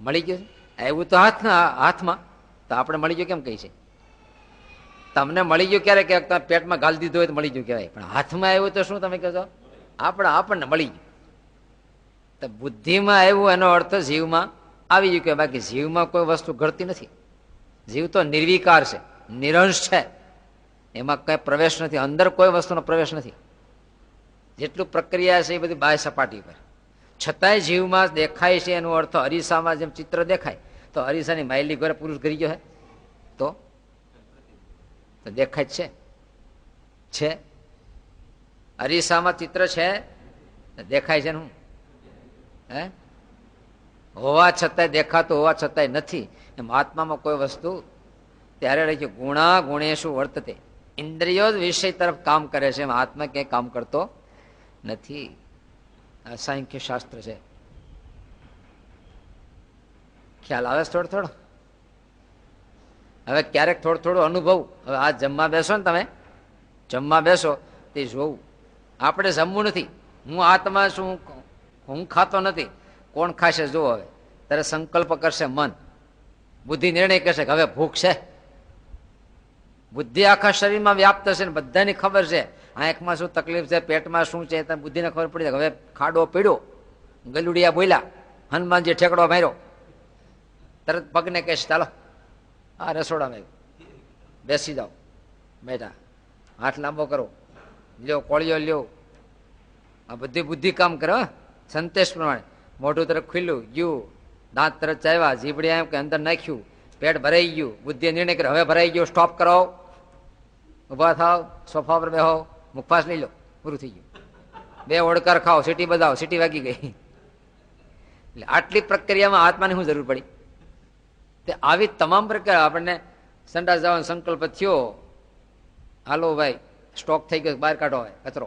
મળી ગયું આવ્યું તો હાથમાં, તો આપણે મળી ગયું કેમ કહી છે? તમને મળી ગયું ક્યારે? કે તમે પેટમાં ગાલી દીધું હોય તો મળી ગયું કહેવાય. પણ હાથમાં આવ્યું તો શું તમે કહો છો? આપણને મળી ગયું. તો બુદ્ધિમાં આવ્યું એનો અર્થ જીવમાં આવી ગયું કે બાકી જીવમાં કોઈ વસ્તુ ઘડતી નથી. જીવ તો નિર્વિકાર છે, નિરંશ છે, એમાં કઈ પ્રવેશ નથી, અંદર કોઈ વસ્તુનો પ્રવેશ નથી. જેટલું પ્રક્રિયા છે એ બધી બાહ્ય સપાટી પર, છતાંય જીવમાં દેખાય છે. એનો અર્થ અરીસામાં જેમ ચિત્ર દેખાય, તો અરીસાની માયલી ઘરે પુરુષ કરી ગયો હે તો દેખાય જ છે. અરીસામાં ચિત્ર છે, દેખાય છે ને? હું હે હોવા છતાંય દેખાતું હોવા છતાંય નથી. એમ આત્મામાં કોઈ વસ્તુ ત્યારે રહી ગયું. ગુણા ગુણેશુ વર્તતે. ઇન્દ્રિયો જ વિષય તરફ કામ કરે છે, એમ આત્મા ક્યાંય કામ કરતો નથી. આ સાંખ્ય શાસ્ત્ર છે. ખ્યાલ આવે છે થોડો થોડો? હવે ક્યારેક થોડું થોડું અનુભવ. હવે આ જમવા બેસો ને, તમે જમવા બેસો તે જોવું. આપણે જમવું નથી. હું આત્મા છું, હું ખાતો નથી. કોણ ખાશે જુઓ. હવે ત્યારે સંકલ્પ કરશે મન, બુદ્ધિ નિર્ણય કરશે કે હવે ભૂખ છે. બુદ્ધિ આખા શરીરમાં વ્યાપ્ત છે ને બધાની ખબર છે. આંખમાં શું તકલીફ છે, પેટમાં શું છે, બુદ્ધિને ખબર પડી જાય. હવે ખાડો પીડ્યો, ગલુડિયા બોલ્યા, હનુમાનજી ઠેકડો માર્યો, તરત પગને કહેશે ચાલો આ રસોડામાં બેસી જાઓ. બેટા હાથ લાંબો કરો, લ્યો કોળિયો લ્યો. આ બધી બુદ્ધિ કામ કરે. સંતેશ પ્રમાણે મોઢું તરફ ખુલ્યું ગયું, દાંત તરફ ચાવ્યા, જીભડી એમ કે અંદર નાખ્યું, પેટ ભરાઈ ગયું. બુદ્ધિએ નિર્ણય કર્યો હવે ભરાઈ ગયો, સ્ટોપ કરાવો, ઉભા થાવ, સોફા પર બેહો, મુખવાસ લઈ લો, પૂરું થઈ ગયું. 2 ઓડકાર ખાઓ, સીટી બજાવો, સીટી વાગી ગઈ. એટલે આટલી પ્રક્રિયામાં આત્માની શું જરૂર પડી? તે આવી તમામ પ્રક્રિયા. આપણને સંડાસ જવાનો સંકલ્પ થયો, હાલો ભાઈ સ્ટોક થઈ ગયો, બહાર કાઢો, હોય કચરો,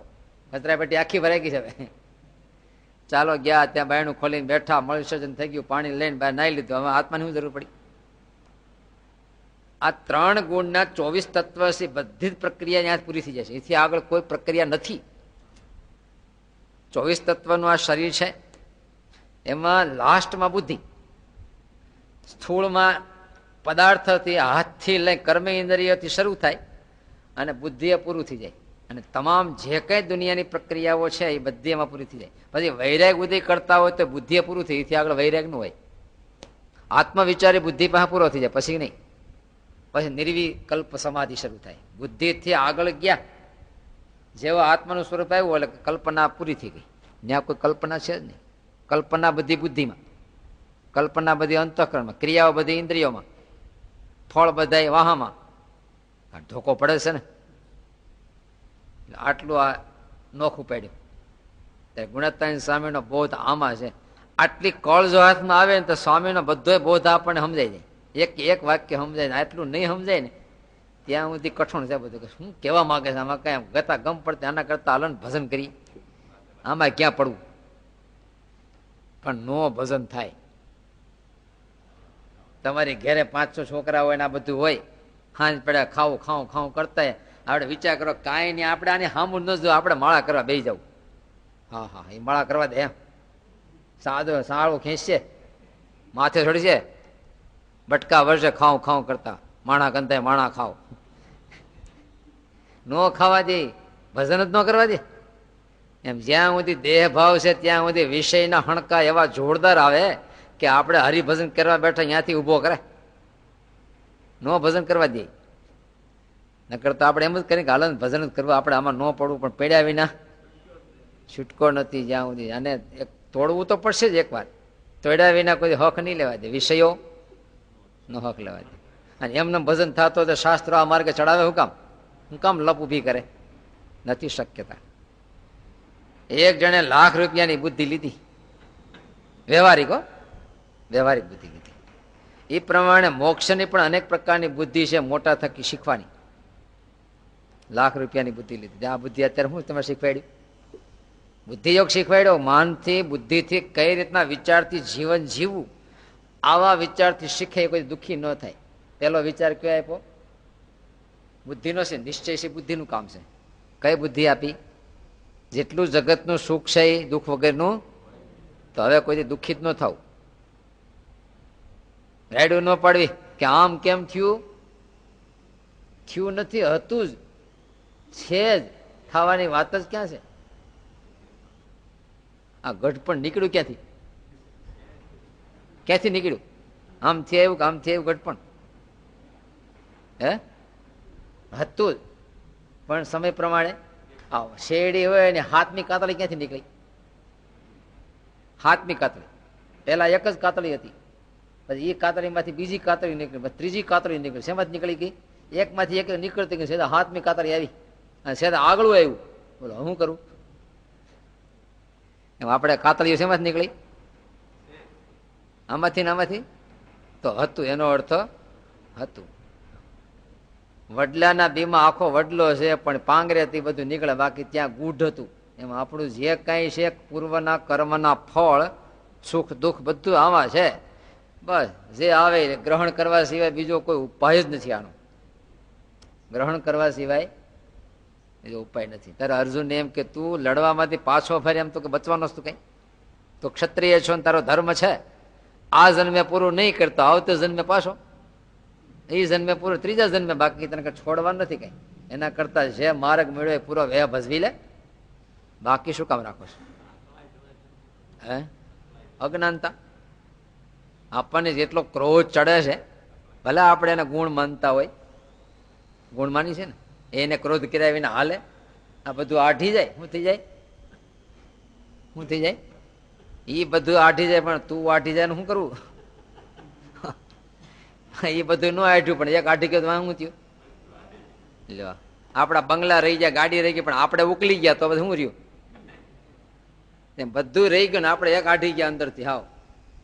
કચરા પેટી આખી ભરાઈ ગઈ છે. હવે ચાલો ગયા, ત્યાં બાયણું ખોલીને બેઠા, મળસર્જન થઈ ગયું, પાણી લઈને બહાર નાહી લીધું. હવે આત્માની શું જરૂર પડી? આ 3 ગુણના 24 તત્વ છે, બધી જ પ્રક્રિયા ત્યાં પૂરી થઈ જશે. એથી આગળ કોઈ પ્રક્રિયા નથી. 24 તત્વનું આ શરીર છે, એમાં લાસ્ટમાં બુદ્ધિ. સ્થૂળમાં પદાર્થથી, હાથથી લઈ કર્મ ઇન્દ્રિયથી શરૂ થાય અને બુદ્ધિએ પૂરું થઈ જાય. અને તમામ જે કઈ દુનિયાની પ્રક્રિયાઓ છે એ બધી એમાં પૂરી થઈ જાય. પછી વૈરાગ બુદ્ધિ કરતા હોય તો બુદ્ધિએ પૂરું થઈ, એથી આગળ વૈરાગ નું હોય. આત્મવિચારી બુદ્ધિ પાસે પૂરો થઈ જાય, પછી નહીં. પછી નિર્વિકલ્પ સમાધિ શરૂ થાય. બુદ્ધિથી આગળ ગયા, જેવો આત્માનું સ્વરૂપ આવ્યું એટલે કલ્પના પૂરી થઈ ગઈ. ત્યાં કોઈ કલ્પના છે જ નહીં. કલ્પના બધી બુદ્ધિમાં, કલ્પના બધી અંતઃકરણમાં, ક્રિયાઓ બધી ઇન્દ્રિયોમાં. ફળ બધાય વાહામાં, ધોકો પડે છે ને. આટલું આ નોખું પાડ્યું. ત્યારે ગુણત્તાની સ્વામીનો બોધ આમાં છે. આટલી કળ જો હાથમાં આવે ને તો સ્વામીનો બધો બોધ આપણને સમજાય જાય. એક વાક્ય સમજાય ને, આટલું નહીં સમજાય ને ત્યાં સુધી કઠણ છે બધું. શું કહેવા માંગે છે આમાં? કઈ ગતા ગમ પડતી, આના કરતા હાલો ને ભજન કરી, આમાં ક્યાં પડવું? પણ નો ભજન થાય. તમારી ઘેરે 500 છોકરા હોય ને આ બધું હોય, હાંજ પડ્યા ખાવું ખાવું ખાવું કરતા આપણે વિચાર કરો કાંઈ નહીં, આપણે આને સામું ન જો, આપણે માળા કરવા બેસી જવું. હા હા, એ માળા કરવા દે એમ. સાદો સાળું ખેંચશે, માથે ચડશે, બટકા વર્ષે ખાવું ખાવું કરતા, માણા કંતાય માણા ખાવ. ન ખાવા દે, ભજન જ ન કરવા દે. એમ જ્યાં સુધી દેહ ભાવ છે ત્યાં સુધી વિષયના હણકા એવા જોરદાર આવે કે આપણે હરિભજન કરવા બેઠા ત્યાંથી ઉભો કરે. નો ભજન કરવા દે. નકર તો આપણે એમ જ કરીએ કે હાલ ભજન જ કરવું, આપણે આમાં ન પડવું. પણ પડ્યા વિના છૂટકો નથી જ્યાં સુધી. અને તોડવું તો પડશે જ એકવાર. તોડ્યા વિના કોઈ હક નહીં લેવા દે, વિષયો નો હક લેવા દે. અને એમને ભજન થતો તો શાસ્ત્રો આ માર્ગે ચડાવે હું કામ લપ ઊભી કરે? નથી શક્યતા. એક જણે ₹1,00,000ની બુદ્ધિ લીધી, વ્યવહારિક વ્યવહારિક બુદ્ધિ લીધી. એ પ્રમાણે મોક્ષની પણ અનેક પ્રકારની બુદ્ધિ છે મોટા થકી શીખવાની. ₹1,00,000ની બુદ્ધિ લીધી. આ બુદ્ધિ અત્યારે હું તમે શીખવાડ્યું? બુદ્ધિયોગ શીખવાડ્યો. માનથી બુદ્ધિથી કઈ રીતના વિચારથી જીવન જીવવું, આવા વિચારથી શીખે કોઈ દુઃખી ન થાય. પેલો વિચાર કયો આપ્યો? બુદ્ધિનો છે, નિશ્ચય છે, બુદ્ધિનું કામ છે. કઈ બુદ્ધિ આપી? જેટલું જગતનું સુખ છે એ દુઃખ વગરનું, તો હવે કોઈ દુઃખી જ ન થવું. રાયડું ન પાડવી કે આમ કેમ થયું? થયું નથી, હતું જ છે જ. થવાની વાત જ ક્યાં છે? આ ગઢપણ નીકળ્યું ક્યાંથી? ક્યાંથી નીકળ્યું? આમથી આવ્યું કે આમથી આવ્યું ગઢપણ? હે, હતું જ. પણ સમય પ્રમાણે શેરડી હોય ને હાથમી કાતળી ક્યાંથી નીકળી? હાથમી કાતળી પેલા એક જ કાતળી હતી, પછી એ કાતળીમાંથી બીજી કાતળી નીકળી, પછી ત્રીજી કાતળી નીકળી. શેમાંથી નીકળી ગઈ? એકમાંથી એક નીકળતી ગઈ. સીધા હાથમી કાતળી આવી અને સીધા આગળ આવ્યું. બોલો હું કરું? એમ આપણે કાતળીઓ શેમાંથી નીકળી? આમાંથી ને આમાંથી. તો હતું, એનો અર્થ હતું. વડલાના બીમાં આખો વડલો છે પણ પાંગરેથી બધું નીકળે, બાકી ત્યાં ગૂઢ હતું. એમાં આપણું જે કાંઈ છે પૂર્વના કર્મના ફળ, સુખ દુઃખ બધું આમાં છે. બસ જે આવે ગ્રહણ કરવા સિવાય બીજો કોઈ ઉપાય જ નથી. આનો ગ્રહણ કરવા સિવાય બીજો ઉપાય નથી. તારે અર્જુનને એમ કે તું લડવામાંથી પાછો ફરે, એમ તો કે બચવાનો તું કઈ, તો ક્ષત્રિય છો ને તારો ધર્મ છે, આ જન્મે પૂરું નહીં કરતો, આવતો જન્મે પાછો, એ જન્મે પૂરો, ત્રીજા જન્મે બાકી તને છોડવાનું નથી કઈ. એના કરતા જે માર્ગ મેળવે એ પૂરો વેહ ભજવી લે, બાકી શું કામ રાખો છો? હે, અજ્ઞાનતા. આપણને જેટલો ક્રોધ ચડે છે, ભલે આપણે એને ગુણ માનતા હોય, ગુણ માની છે ને, એને ક્રોધ કર્યા વિના હાલે? આ બધું આઢી જાય. શું થઈ જાય? શું થઈ જાય? એ બધું આઢી જાય. પણ તું આઢી જાય ને શું કરવું? એ બધું ન આઢ્યું, પણ એક આઢી ગયો તો શું થયું? લ્યો, આપણા બંગલા રહી ગયા, ગાડી રહી ગઈ, પણ આપણે ઉકલી ગયા તો બધું શું રહ્યું? એમ બધું રહી ગયું ને આપણે એક આઢી ગયા અંદરથી, હાવ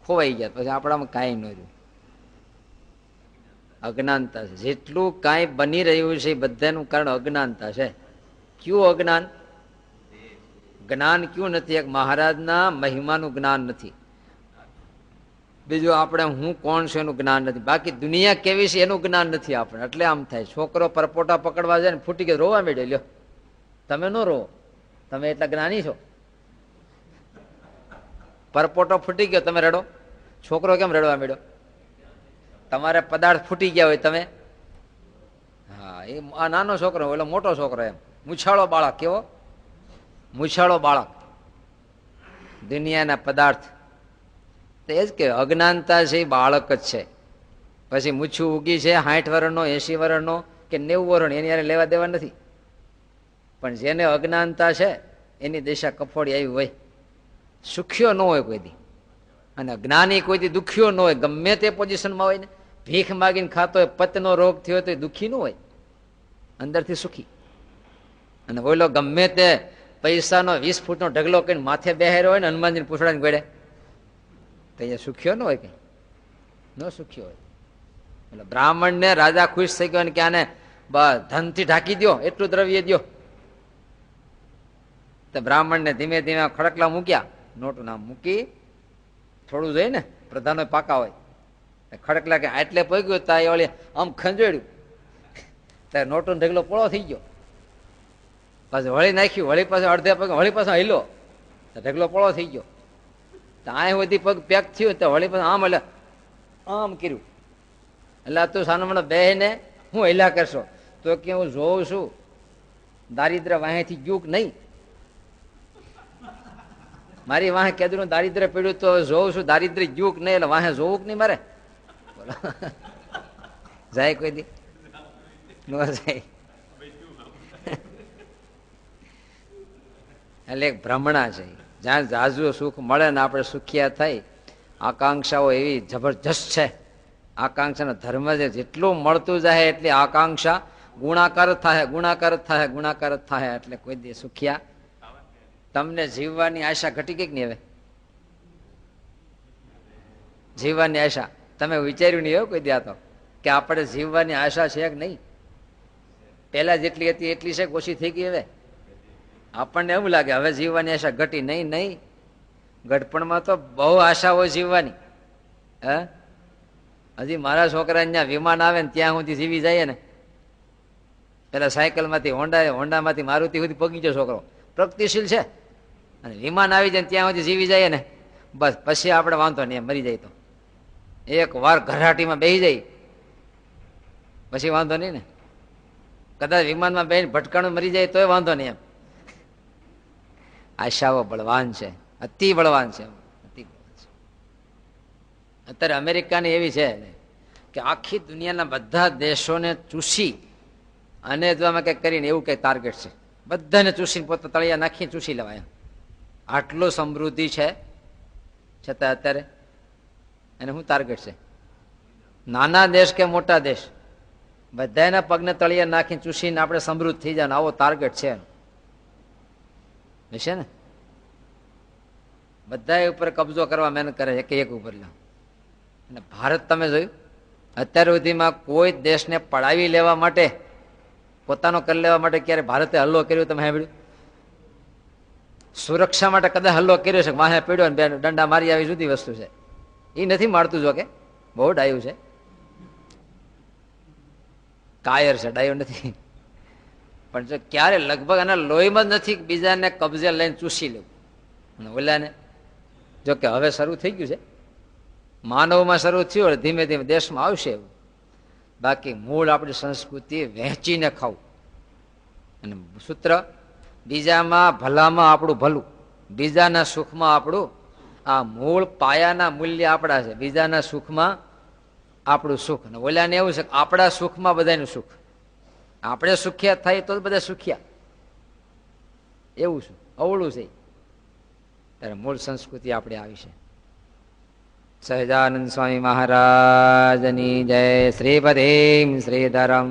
ખોવાઈ ગયા. પછી આપણામાં કાંઈ ન રહ્યું. અજ્ઞાનતા છે. જેટલું કાંઈ બની રહ્યું છે એ બધાનું કારણ અજ્ઞાનતા છે. કયું અજ્ઞાન? જ્ઞાન કયું નથી? એક મહારાજના મહિમાનું જ્ઞાન નથી, બીજું આપણે હું કોણ છું એનું જ્ઞાન નથી, બાકી દુનિયા કેવી છે એનું જ્ઞાન નથી આપણે. એટલે આમ થાય. છોકરો પરપોટા પકડવા જાય ને ફૂટી ગયો, રોવા માંડ્યો. લ્યો, તમે ન રોવો, તમે એટલા જ્ઞાની છો. પરપોટો ફૂટી ગયો, તમે રડો? છોકરો કેમ રડવા માંડ્યો? તમારે પદાર્થ ફૂટી ગયા હોય તમે, હા, એ આ નાનો છોકરો ઓલો મોટો છોકરો, એમ મૂછાળો બાળક. કેવો મૂછાળો બાળક? દુનિયાના પદાર્થ. તો એ જ કે અજ્ઞાનતા છે એ બાળક જ છે. પછી મૂછું ઉગી છે 60 વર્ષનો, 80 વર્ષનો કે 90 વર્ષનો, એની યારે લેવા દેવા નથી. પણ જેને અજ્ઞાનતા છે એની દિશા કફોડી આવી હોય, સુખ્યો ન હોય કોઈ દી. અને જ્ઞાની કોઈ દી દુખ્યો ન હોય, ગમે તે પોઝિશનમાં હોય ને, ભીખ માગીને ખાતો હોય, પતનો રોગ થયો તો દુઃખી ન હોય, અંદરથી સુખી. અને બોલો ગમે તે પૈસાનો 20 ફૂટનો ઢગલો કરીને માથે બેહેરો હોય ને હનુમાનજીને પૂછડાને ગળે, તો એ સુખ્યો ન હોય, કઈ ન સુખ્યો હોય. એટલે બ્રાહ્મણ ને રાજા ખુશ થઈ ગયો કે આને ધનથી ઢાંકી દો, એટલું દ્રવ્ય દો. તો બ્રાહ્મણ ને ધીમે ધીમે ખડકલા મૂક્યા, નોટું નામ મૂકી, થોડું જોઈએ ને પ્રધાનો પાકા હોય, ખડકલા કે આટલે પગ્યું તા એ વળી આમ ખંજોડ્યું, ત્યારે નોટો ઢગલો પોળો થઈ ગયો. પાછું વળી નાખ્યું, વળી પાછું અડધે પગ વળી પાછો હિલો, ઢગલો પોળો થઈ ગયો. તો આ બધી પગ પેક થયું તો વળી પાછું આમ એટલે આમ કર્યું. એટલે તું સાનો મને બે ને હું હિલા કરશો? તો કે હું જોઉં છું દારિદ્ર વાહેથી ગયું કે નહીં, મારી વાહે કેદું દારિદ્ર પડ્યું તો જોઉં છું દારિદ્ર ગયું કે નહીં, એટલે વાહે જોવું કે નહીં મારે? બોલો જાય કોઈ દી ન જાય. એટલે એક ભ્રમણા છે, જ્યાં ઝાઝું સુખ મળે ને આપણે સુખિયા થઈ. આકાંક્ષાઓ એવી જબરજસ્ત છે, આકાંક્ષાનો ધર્મ છે, જેટલું મળતું જાય એટલી આકાંક્ષા ગુણાકાર થાય, ગુણાકાર થાય, ગુણાકાર થાય. એટલે કોઈ દી સુખિયા. તમને જીવવાની આશા ઘટી ગઈ કે નહીં? હવે જીવવાની આશા તમે વિચાર્યું નહીં હોય કોઈ દી આ તો, કે આપણે જીવવાની આશા છે કે નહીં? પહેલા જેટલી હતી એટલી છે, ઓછી થઈ ગઈ? હવે આપણને એવું લાગે હવે જીવવાની આશા ઘટી. નહીં નહીં, ગઢપણમાં તો બહુ આશા હોય જીવવાની. હજી મારા છોકરા ત્યાં વિમાન આવે ને ત્યાં સુધી જીવી જાય ને. પેલા સાયકલ માંથી હોન્ડામાંથી મારુતિ સુધી પગી ગયો છોકરો, પ્રગતિશીલ છે. અને વિમાન આવી જાય ત્યાં સુધી જીવી જાય ને, બસ પછી આપણે વાંધો નહીં, મરી જાય તો. એક વાર ઘરાટીમાં બેસી જાય પછી વાંધો નહીં ને. કદાચ વિમાનમાં બેસીને ભટકાણું મરી જાય તોય વાંધો નહીં એમ. આશાઓ બળવાન છે, અતિ બળવાન છે, અતિ બળવાન છે. અત્યારે અમેરિકાની એવી છે કે આખી દુનિયાના બધા દેશોને ચૂસી અને જો આમાં કંઈક કરીને એવું કંઈક ટાર્ગેટ છે, બધાને ચૂસીને પોતે તળિયા નાખીને ચૂસી લેવાય. આટલો સમૃદ્ધિ છે છતાં અત્યારે એને શું ટાર્ગેટ છે? નાના દેશ કે મોટા દેશ, બધાના પગને તળિયા નાખીને ચૂસીને આપણે સમૃદ્ધ થઈ જાય, આવો ટાર્ગેટ છે ને. બધા ઉપર કબજો કરવા મહેનત કરે છે, એક ઉપર લો. અને ભારત તમે જોયું અત્યાર સુધીમાં કોઈ દેશને પડાવી લેવા માટે, પોતાનો કરી લેવા માટે ક્યારે ભારતે હલ્લો કર્યો તમે સાંભળ્યું? સુરક્ષા માટે કદાચ હલ્લો કર્યો છે, વાહે પડ્યો ને બે દંડા મારી આવી જુદી વસ્તુ છે. એ નથી મારતું, જો કે બહુ ડાયું છે, કાયર છે, ડાયો નથી. પણ જો ક્યારે લગભગ આના લોહીમાં જ નથી બીજાને કબજે લઈને ચૂસી લેવું. અને ઓલાને જો કે હવે શરૂ થઈ ગયું છે, માનવમાં શરૂ થયું, ધીમે ધીમે દેશમાં આવશે એવું. બાકી મૂળ આપણી સંસ્કૃતિ વહેંચીને ખાવું. અને સૂત્ર બીજામાં ભલામાં આપણું ભલું, બીજાના સુખમાં આપણું. આ મૂળ પાયાના મૂલ્ય આપણા છે, બીજાના સુખમાં આપણું સુખ. અને ઓલાને એવું છે કે આપણા સુખમાં બધાનું સુખ. આપણે સુખ્યા થાય તો બધા સુખ્યા, એવું છે, અવળું છે. ત્યારે મૂળ સંસ્કૃતિ આપણે આવી છે. સહજાનંદ સ્વામી મહારાજની જય. શ્રીપતિમ શ્રીધરમ